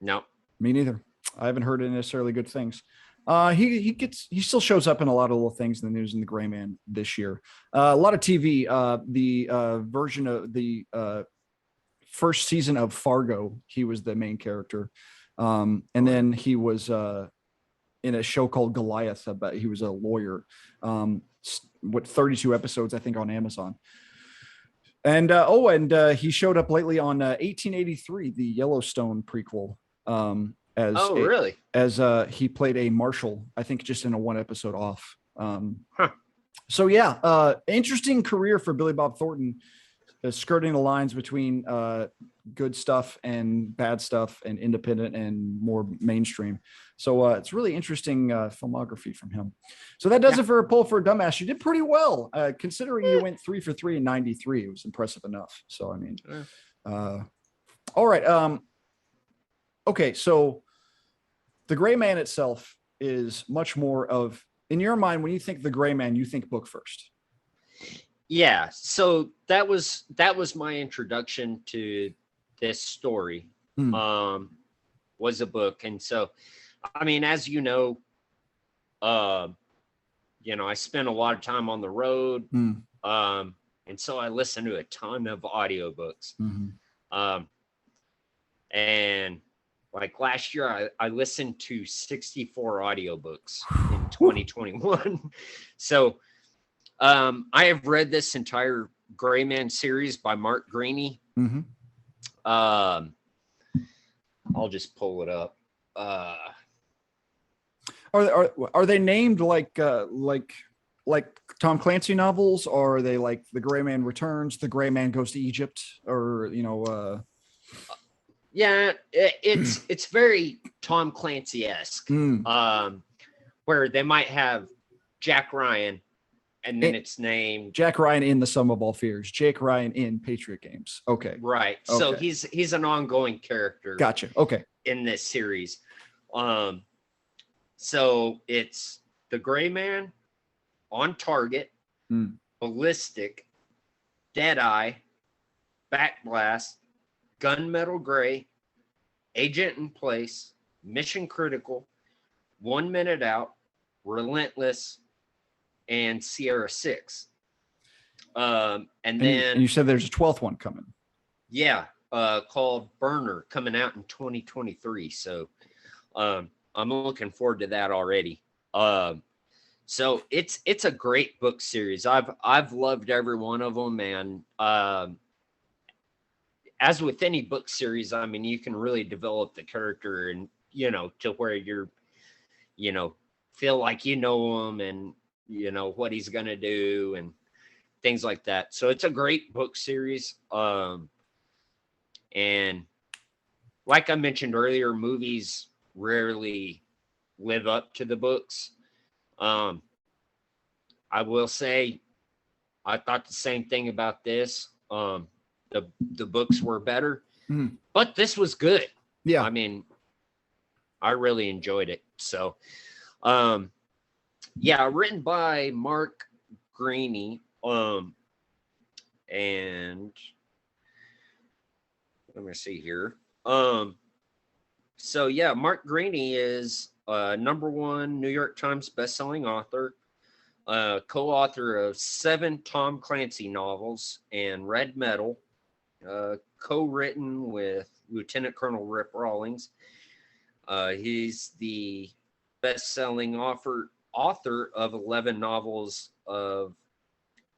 No. Me neither. I haven't heard necessarily good things. He still shows up in a lot of little things in the news in The Gray Man this year. A lot of TV. The version of the first season of Fargo, he was the main character, and then he was in a show called Goliath. But he was a lawyer. 32 episodes, I think, on Amazon. And he showed up lately on 1883, the Yellowstone prequel. Oh, really? As he played a marshal, I think, just in a one episode off. Huh. So yeah, interesting career for Billy Bob Thornton, skirting the lines between good stuff and bad stuff, and independent and more mainstream. So it's really interesting filmography from him. So that does it for a poll for a dumbass. You did pretty well, considering you went 3 for 3 in 93. It was impressive enough. So I mean, all right. Okay, so the Gray Man itself is much more of, in your mind, when you think the Gray Man, you think book first. Yeah, so that was my introduction to this story. Was a book. And so, I mean, as you know, I spent a lot of time on the road. And so I listened to a ton of audiobooks. And like last year, I listened to 64 audiobooks in 2021. So I have read this entire Gray Man series by Mark Greaney. I'll just pull it up. Are they named like Tom Clancy novels, or are they like The Gray Man Returns, The Gray Man Goes to Egypt, or Yeah, it's very Tom Clancy-esque, where they might have Jack Ryan, and then it's named Jack Ryan in The Sum of All Fears, Jake Ryan in Patriot Games. Okay, right. Okay. So he's an ongoing character. Gotcha. Okay, in this series, so it's the Gray Man, On Target, Ballistic, Deadeye, Backblast, Gunmetal Gray, Agent in Place, Mission Critical, 1 Minute Out, Relentless, and Sierra 6. And you said there's a 12th one coming. Yeah, called Burner, coming out in 2023. So I'm looking forward to that already. So it's a great book series. I've loved every one of them, and as with any book series, I mean, you can really develop the character, and to where you're feel like you know him, and what he's gonna do and things like that. So it's a great book series. And like I mentioned earlier, movies rarely live up to the books. I will say I thought the same thing about this. The books were better, but this was good. Yeah. I mean, I really enjoyed it. So, written by Mark Greaney. And let me see here. So yeah, Mark Greaney is #1 New York Times bestselling author, co-author of 7 Tom Clancy novels and Red Metal, co-written with Lieutenant Colonel Rip Rawlings. He's the best-selling author of 11 novels of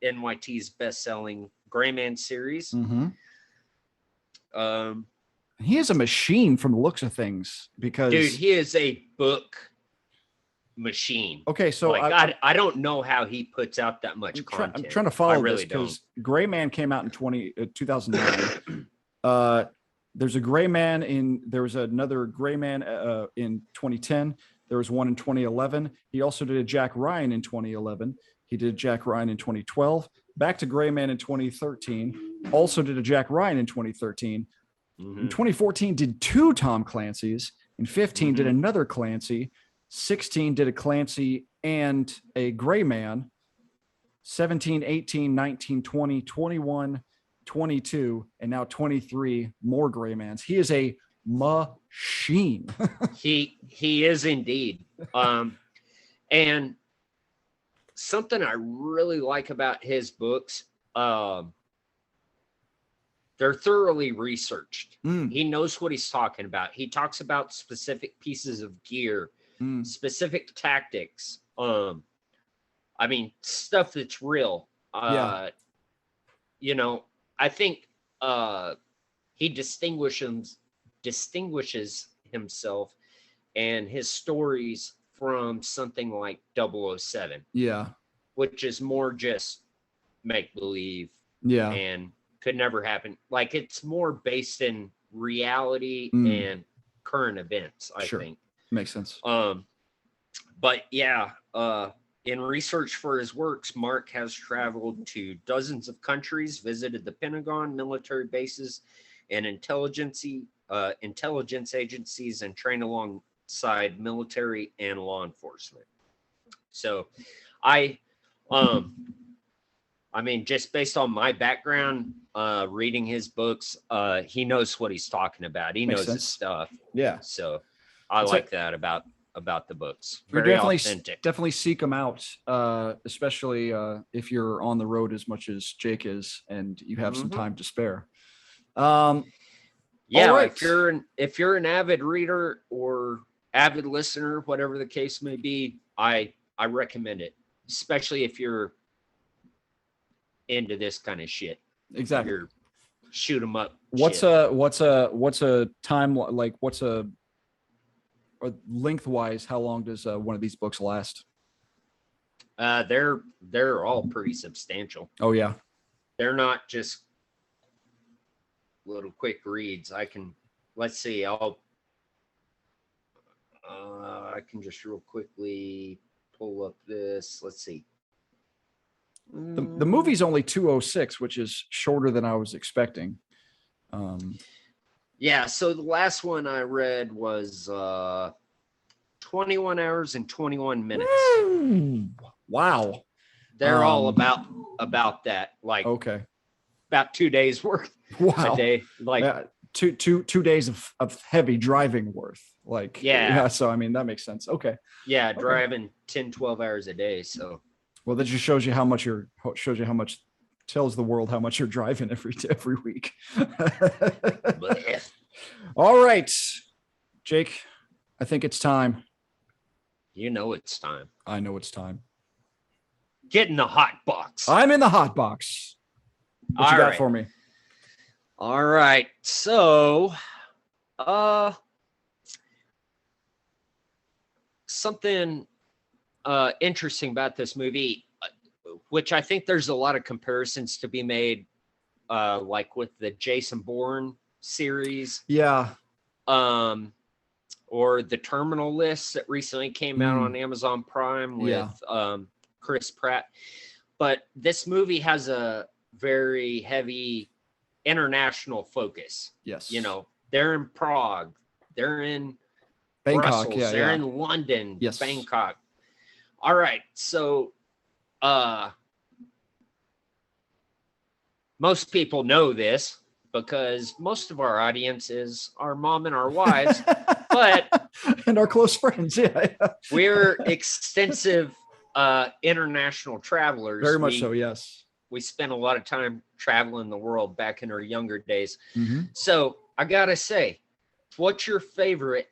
NYT's best-selling Gray Man series. He is a machine from the looks of things, because dude, he is a book machine. Okay, so like, I don't know how he puts out that much content. I'm trying to follow really this, because Gray Man came out in 2009. There's a Gray Man there was another Gray Man in 2010. There was one in 2011. He also did a Jack Ryan in 2011. He did Jack Ryan in 2012. Back to Gray Man in 2013. Also did a Jack Ryan in 2013. In 2014, did 2 Tom Clancy's. In 15, did another Clancy. 16, did a Clancy and a Gray Man. 17, 18, 19, 20, 21, 22, and now 23 more Gray Mans. He is a machine. he is indeed. And something I really like about his books, they're thoroughly researched. He knows what he's talking about. He talks about specific pieces of gear, specific tactics. I mean, stuff that's real. I think he distinguishes himself and his stories from something like 007, Yeah. which is more just make believe Yeah. and could never happen. Like it's more based in reality and current events, I think. Makes sense. But yeah, in research for his works, Mark has traveled to dozens of countries, visited the Pentagon, military bases, and intelligence agencies, and trained alongside military and law enforcement. So, I mean, just based on my background, reading his books, he knows what he's talking about. He knows his stuff. Yeah. So, I like that about the books. We Very authentic. definitely seek them out, especially if you're on the road as much as Jake is and you have some time to spare. Yeah, right. if you're an avid reader or avid listener, whatever the case may be, I recommend it, especially if you're into this kind of shit. Exactly. You're shoot 'em up. What's a time like? What's a lengthwise? How long does one of these books last? They're all pretty substantial. Oh yeah. They're not just little quick reads. Let's see. I can just real quickly pull up this. Let's see. The movie's only 206, which is shorter than I was expecting. Yeah, so the last one I read was 21 hours and 21 minutes. Wow. They're all about that. Like okay. About 2 days worth wow. a day. Like two days of heavy driving worth. Like yeah. So I mean that makes sense. Okay. Yeah, driving 10, 12 hours a day. So well, that just shows you how much tells the world how much you're driving every week. All right, Jake, I think it's time. You know it's time. I know it's time. Get in the hot box. I'm in the hot box. What you got for me? All right. So, something interesting about this movie, which I think there's a lot of comparisons to be made, like with the Jason Bourne series. Yeah. Or the Terminal List that recently came out on Amazon Prime with Chris Pratt. But this movie has a very heavy international focus. Yes. You know, they're in Prague, they're in Bangkok, Brussels, they're in London, yes. Bangkok. All right. So most people know this because most of our audience is our mom and our wives, but and our close friends. Yeah. We're extensive international travelers. Very much so, yes. We spent a lot of time traveling the world back in our younger days. Mm-hmm. So I gotta say, what's your favorite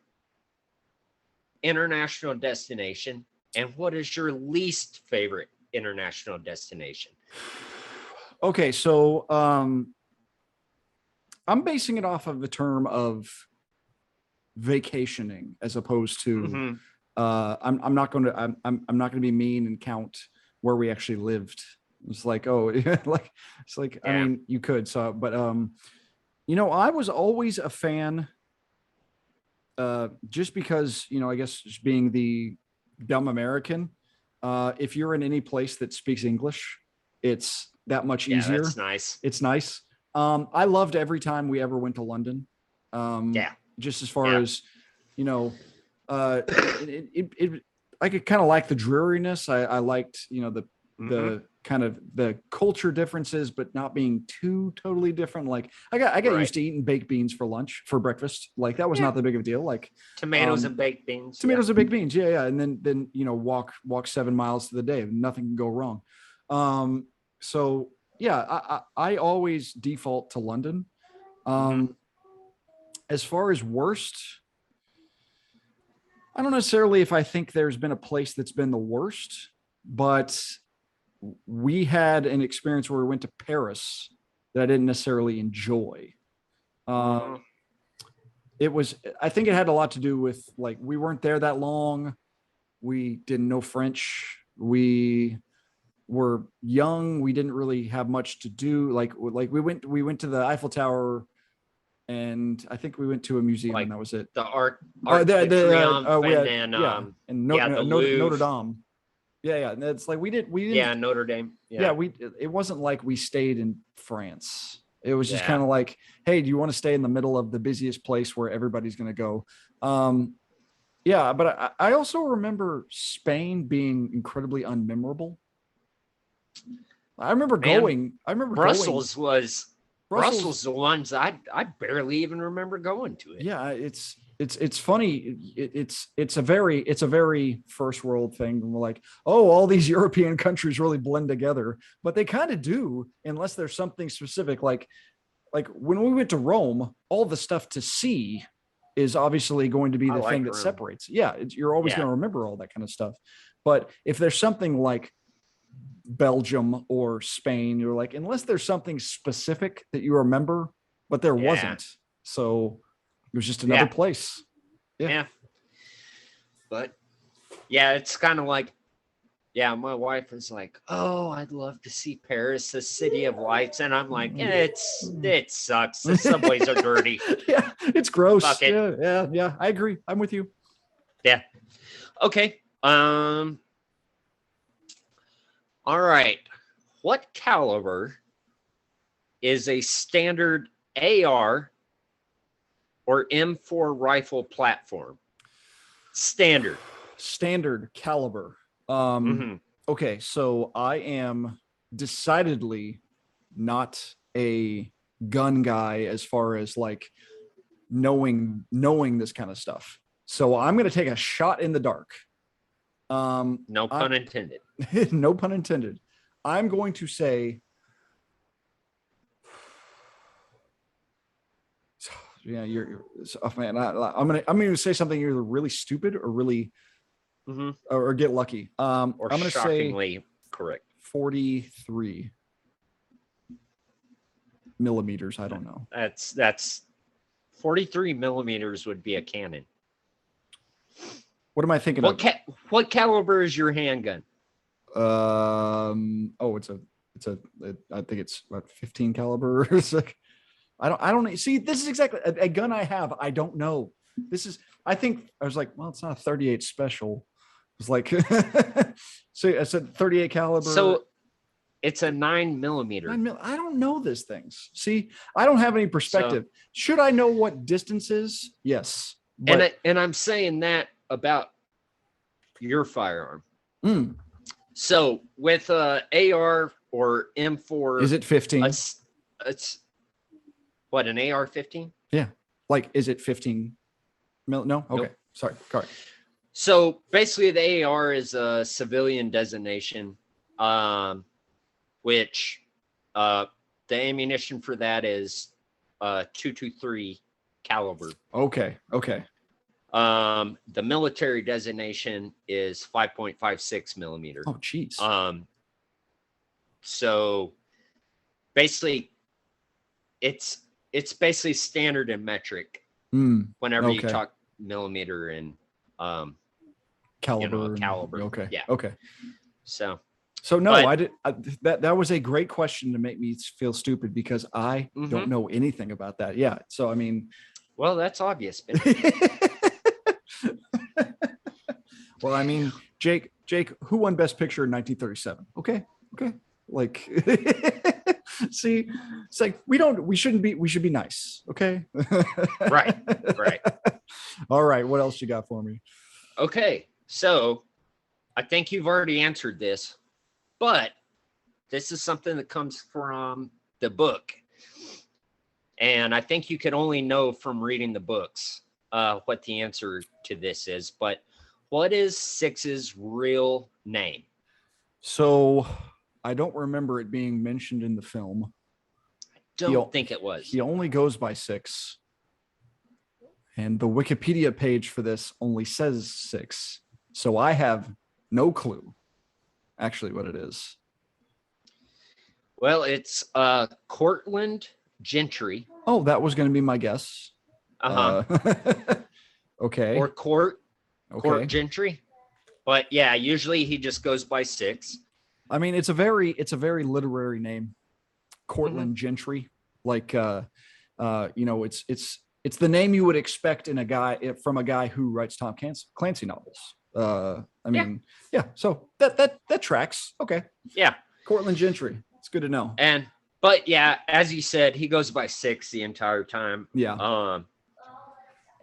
international destination, and what is your least favorite international destination? Okay, so I'm basing it off of the term of vacationing as opposed to I'm not going to be mean and count where we actually lived. It's like, oh, I mean, you could, so, but you know, I was always a fan, just because, you know, I guess just being the dumb American, if you're in any place that speaks English, it's that much easier. That's nice. It's nice. I loved every time we ever went to London. Just as far as, you know, I could kind of like the dreariness. I liked, you know, the kind of the culture differences, but not being too totally different. Like I got used to eating baked beans for breakfast. Like that was not that big of a deal. Like tomatoes and baked beans. Tomatoes and baked beans. Yeah. And then, you know, walk 7 miles to the day. Nothing can go wrong. So yeah, I always default to London. As far as worst, I don't necessarily if I think there's been a place that's been the worst, but we had an experience where we went to Paris that I didn't necessarily enjoy. Mhm. I think it had a lot to do with like we weren't there that long. We didn't know French. We were young. We didn't really have much to do. Like we went to the Eiffel Tower, and I think we went to a museum, Like and that was it. the Arc The de Triomphe, we had, and then and the Notre Louvre. Dame. Yeah. And it's like we didn't. Yeah, Notre Dame. Yeah, it wasn't like we stayed in France. It was just Yeah. kind of like, hey, do you want to stay in the middle of the busiest place where everybody's going to go? Yeah, but I also remember Spain being incredibly unmemorable. I remember going. Brussels was Brussels. the ones I barely even remember going to it. Yeah, it's funny. It's a very first world thing. And we're like, oh, all these European countries really blend together, but they kind of do, unless there's something specific. Like when we went to Rome, all the stuff to see is obviously going to be the thing that Rome. separates. Yeah, you're always going to remember all that kind of stuff. But if there's something like Belgium or Spain, you're like, unless there's something specific that you remember, but there wasn't. So it was just another place. Yeah. But yeah, it's kind of like, my wife is like, oh, I'd love to see Paris, the city of lights. And I'm like, it sucks. The subways are dirty. Yeah, it's gross. Fuck it. Yeah. I agree. I'm with you. Yeah. Okay. All right. What caliber is a standard AR or M4 rifle platform? Standard caliber. Mhm. Okay, so I am decidedly not a gun guy as far as like knowing this kind of stuff. So I'm going to take a shot in the dark. No pun intended. No pun intended. I'm going to say, yeah, you're oh, man. I'm gonna say something either really stupid or really, or get lucky. Or I'm gonna shockingly say correct. 43 millimeters. I don't know. That's 43 millimeters would be a cannon. What am I thinking of? What caliber is your handgun? Oh, I think it's about 15 caliber. It's like, I don't see. This is exactly a gun I have. I don't know. I think I was like, well, it's not a 38 special. It's like, so I said 38 caliber. So it's a 9 millimeter. I don't know these things. See, I don't have any perspective. Should I know what distance is? Yes. But, and I'm saying that about your firearm. Mm. So with AR or M4, is it 15? It's what, an AR-15? Yeah. Like, is it 15 mil? No. Okay. Nope. Sorry. So basically, the AR is a civilian designation, which the ammunition for that is 223 caliber. Okay. The military designation is 5.56 millimeter. Oh, geez. So basically, it's basically standard and metric whenever you talk millimeter and caliber. Caliber. Okay. Yeah. Okay. So no, I did. That was a great question to make me feel stupid because I don't know anything about that. Yeah. So I mean, well, that's obvious. Well, I mean, Jake, who won Best Picture in 1937? Okay. Like, see, it's like we should be nice. Okay. Right. All right. What else you got for me? Okay. So I think you've already answered this, but this is something that comes from the book. And I think you could only know from reading the books what the answer to this is. But what is Six's real name? So I don't remember it being mentioned in the film. I don't think it was. He only goes by Six. And the Wikipedia page for this only says Six. So I have no clue actually what it is. Well, it's Cortland Gentry. Oh, that was going to be my guess. Okay. Or Court Okay. Gentry. But yeah, usually he just goes by 6. I mean, it's a very literary name, Cortland Gentry. Like, you know, it's the name you would expect in a guy who writes Tom Clancy novels. I mean, yeah. So that tracks. Okay. Yeah. Cortland Gentry. It's good to know. But yeah, as you said, he goes by 6 the entire time. Yeah.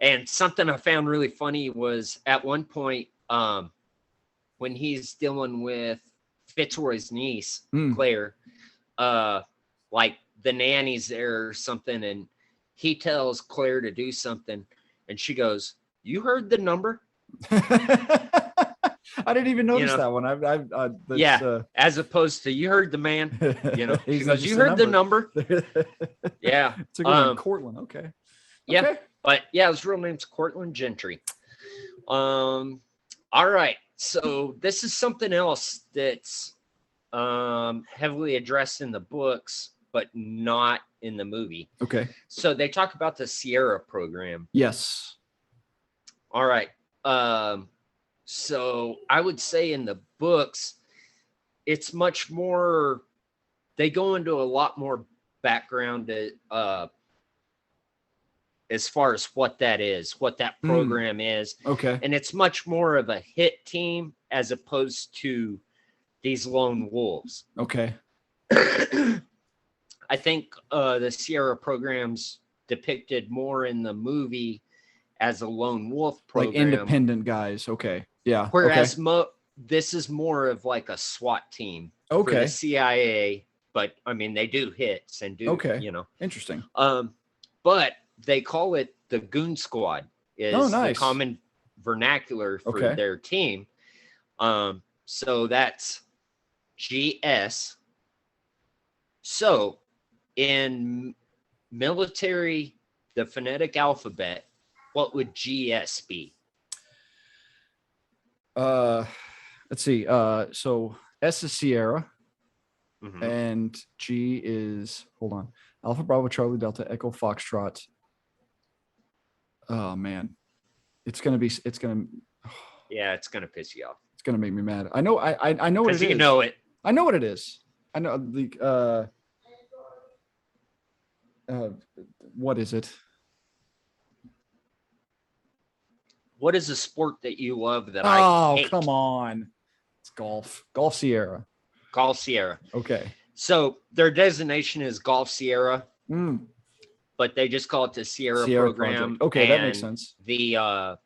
And something I found really funny was at one point, when he's dealing with Fitzroy's niece, Claire, like the nanny's there or something, and he tells Claire to do something, and she goes, "You heard the number?" I didn't even notice that one. As opposed to "You heard the man," you know. She goes, "You heard the number?" Yeah, it's a good one. Cortland. Okay. Yeah, okay. But yeah, his real name's Cortland Gentry. All right. So this is something else that's heavily addressed in the books, but not in the movie. Okay. So they talk about the Sierra program. Yes. All right. So I would say in the books, it's much more, they go into a lot more background as far as what that is, what that program is. Okay. And it's much more of a hit team as opposed to these lone wolves. Okay. I think the Sierra program's depicted more in the movie as a lone wolf program. Like independent guys. Okay. Yeah. Whereas this is more of like a SWAT team for the CIA. But I mean, they do hits and do, you know. Interesting. But they call it the Goon Squad is the common vernacular for their team. So that's GS. So in military, the phonetic alphabet, what would GS be? Let's see. So S is Sierra, and G is, hold on, Alpha Bravo Charlie Delta Echo Foxtrot. Oh man, it's gonna yeah, it's gonna piss you off. It's gonna make me mad. I know what it is. You know it. I know what it is. I know the what is it? What is a sport that you love that I hate? Oh, come on. It's golf. Golf Sierra. Golf Sierra. Okay. So their designation is Golf Sierra. But they just call it the Sierra program. Project. Okay, that makes sense. The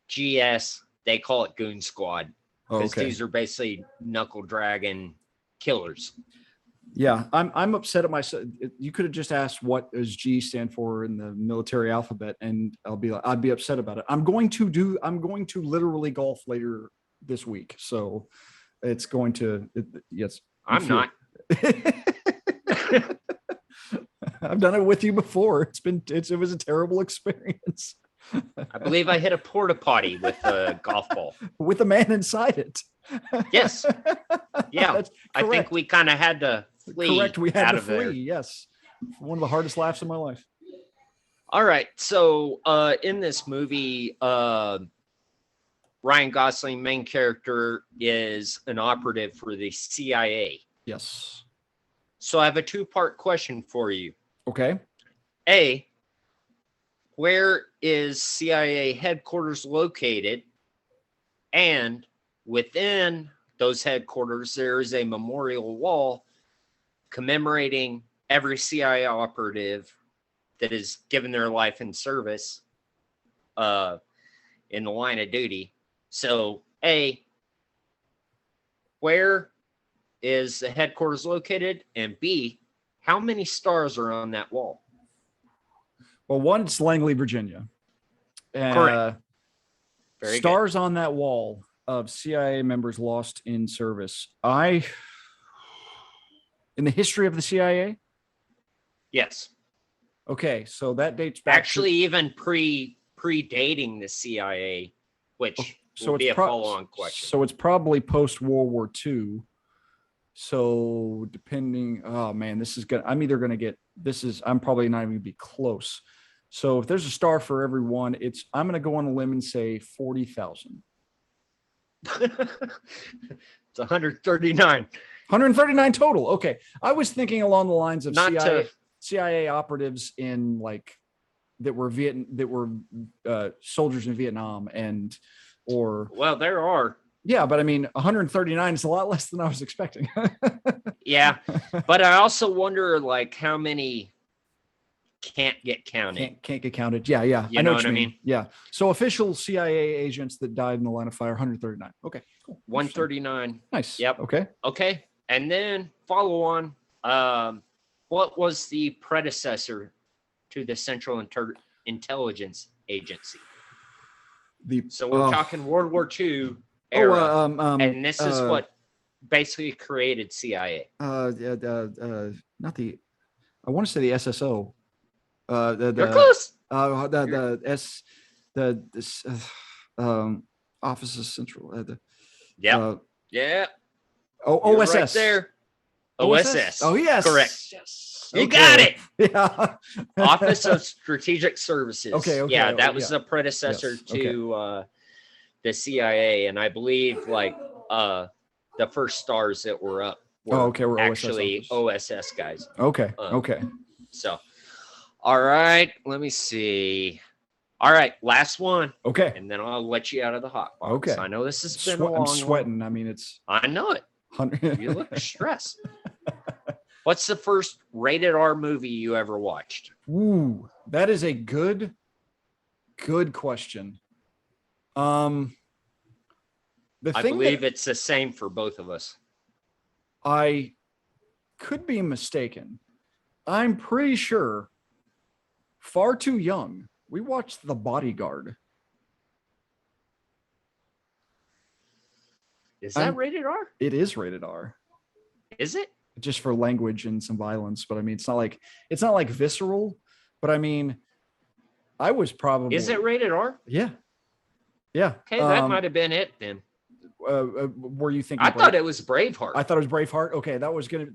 GS, they call it Goon Squad. Because these are basically knuckle dragon killers. Yeah, I'm upset at myself. You could have just asked what does G stand for in the military alphabet, and I'd be upset about it. I'm going to literally golf later this week, so it's going to. Yes, I'm not. I've done it with you before. It was a terrible experience. I believe I hit a porta potty with a golf ball with a man inside it. Yes. Yeah. I think we kind of had to flee. Correct. We had to flee. There. Yes. One of the hardest laughs of my life. All right. So in this movie, Ryan Gosling, main character, is an operative for the CIA. Yes. So I have a 2-part question for you. Okay. A, where is CIA headquarters located? And within those headquarters, there is a memorial wall commemorating every CIA operative that has given their life in service in the line of duty. So, A, where is the headquarters located? And B, how many stars are on that wall? Well, one, it's Langley, Virginia. Correct. Very stars good. On that wall of CIA members lost in service. In the history of the CIA? Yes. Okay, so that dates back even predating the CIA, which will be a follow-on question. So it's probably post World War II. So depending, oh man, I'm either gonna get I'm probably not even gonna be close. So if there's a star for everyone, I'm gonna go on a limb and say 40,000. It's 139. 139 total. Okay. I was thinking along the lines of Not CIA operatives in like that were soldiers in Vietnam well, there are. Yeah, but I mean 139 is a lot less than I was expecting. Yeah. But I also wonder like how many can't get counted. Can't get counted. Yeah, yeah. You know what I mean? Yeah. So official CIA agents that died in the line of fire, 139. Okay, cool. 139. Nice. Yep. Okay. Okay. And then follow on. What was the predecessor to the Central Intelligence Agency? So we're talking World War II era, and this is what basically created CIA. Not the. I want to say the SSO. You're close. Office of Central. Yeah. OSS. Right there. OSS. Oh yes. Correct. Yes. You got it. Yeah. Office of Strategic Services. Okay. Yeah, that was the predecessor to the CIA, and I believe like the first stars that were up were actually OSS guys. Okay. Okay. So, all right, let me see. All right, last one. Okay. And then I'll let you out of the hot box. Okay. I know this has been a long I'm sweating. one. I mean, it's. I know it. You look stressed. What's the first rated R movie you ever watched? Ooh, that is a good question. I believe it's the same for both of us. I could be mistaken. I'm pretty sure Far Too Young, we watched The Bodyguard. Is that rated R? It is rated R. Is it? Just for language and some violence, but I mean, it's not like visceral, but I mean, I was probably. Is it rated R? Yeah. Yeah. Okay, that might have been it then. Were you thinking? I thought it was Braveheart. I thought it was Braveheart. Okay,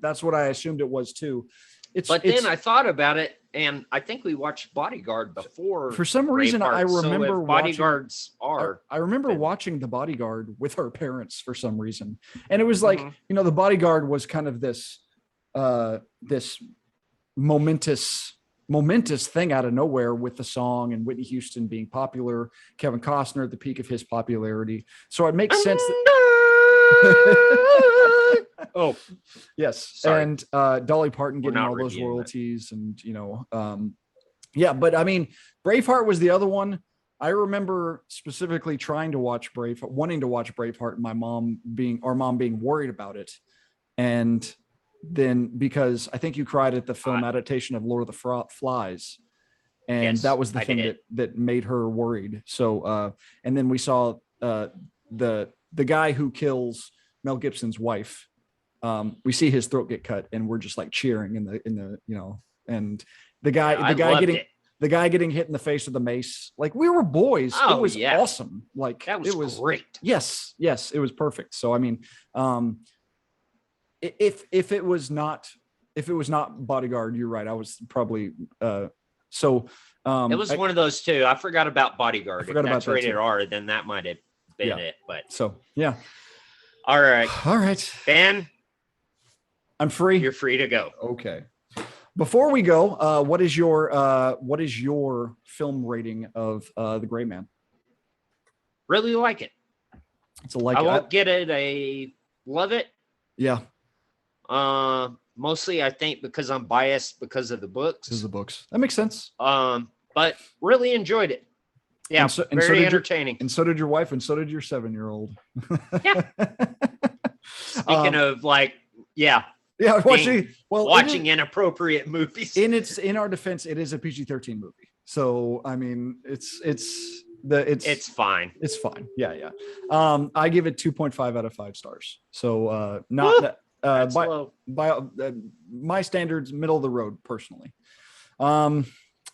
that's what I assumed it was too. Then I thought about it, and I think we watched Bodyguard before. For some reason, I remember Bodyguards are. I remember watching The Bodyguard with our parents for some reason, and it was like The Bodyguard was kind of this momentous thing out of nowhere with the song and Whitney Houston being popular, Kevin Costner at the peak of his popularity. So it makes sense. Oh, yes. Sorry. And Dolly Parton getting all those royalties and, but I mean, Braveheart was the other one. I remember specifically wanting to watch Braveheart, and our mom being worried about it. And then because I think you cried at the film adaptation of Lord of the Flies, and that was the thing that made her worried. So, and then we saw the guy who kills Mel Gibson's wife. We see his throat get cut, and we're just like cheering in the and the guy getting hit in the face with the mace. Like, we were boys. It was awesome. Like, that was great. Yes, it was perfect. So I mean, if it was not Bodyguard, you're right. I was probably it was one of those two. I forgot about Bodyguard. If that's rated R, then that might have been it. But so yeah. All right. Ben, I'm free. You're free to go. Okay. Before we go, what is your film rating of The Gray Man? Really like it. It's a like. I won't get it a love it. Yeah. Mostly I think because I'm biased because of the books. Because of the books. That makes sense. But really enjoyed it. Yeah, very entertaining. And so did your wife, and so did your 7-year-old. Yeah. Speaking of watching inappropriate movies. In our defense, it is a PG-13 movie. So I mean, it's fine. It's fine. Yeah. I give it 2.5 out of 5 stars. So by my standards, middle of the road personally.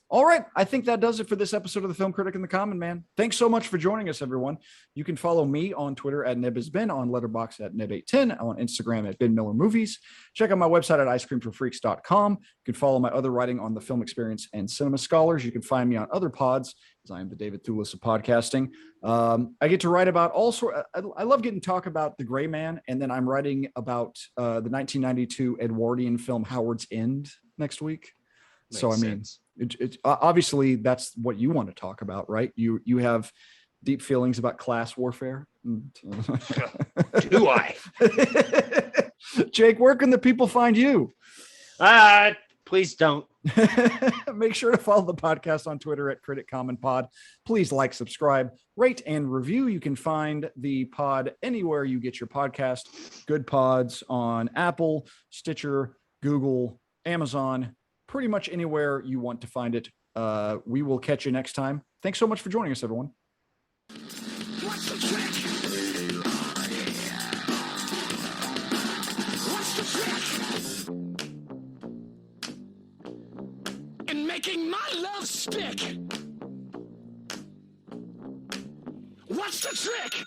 All right. I think that does it for this episode of the Film Critic and the Common Man. Thanks so much for joining us, everyone. You can follow me on Twitter at NebIsBen, on Letterboxd at Neb810, on Instagram at Ben Miller Movies. Check out my website at icecreamforfreaks.com. You can follow my other writing on the Film Experience and Cinema Scholars. You can find me on other pods, as I am the David Thewlis of podcasting. I get to write about all sorts. I love getting to talk about The Gray Man, and then I'm writing about the 1992 Edwardian film Howard's End next week. So, I mean, it's obviously that's what you want to talk about, right? You have deep feelings about class warfare. Do I? Jake, where can the people find you? Please don't. Make sure to follow the podcast on Twitter at Critic Common Pod. Please like, subscribe, rate, and review. You can find the pod anywhere you get your podcast. Good Pods on Apple, Stitcher, Google, Amazon, pretty much anywhere you want to find it. We will catch you next time. Thanks so much for joining us, everyone. What's the trick? What's the trick? In making my love stick. What's the trick?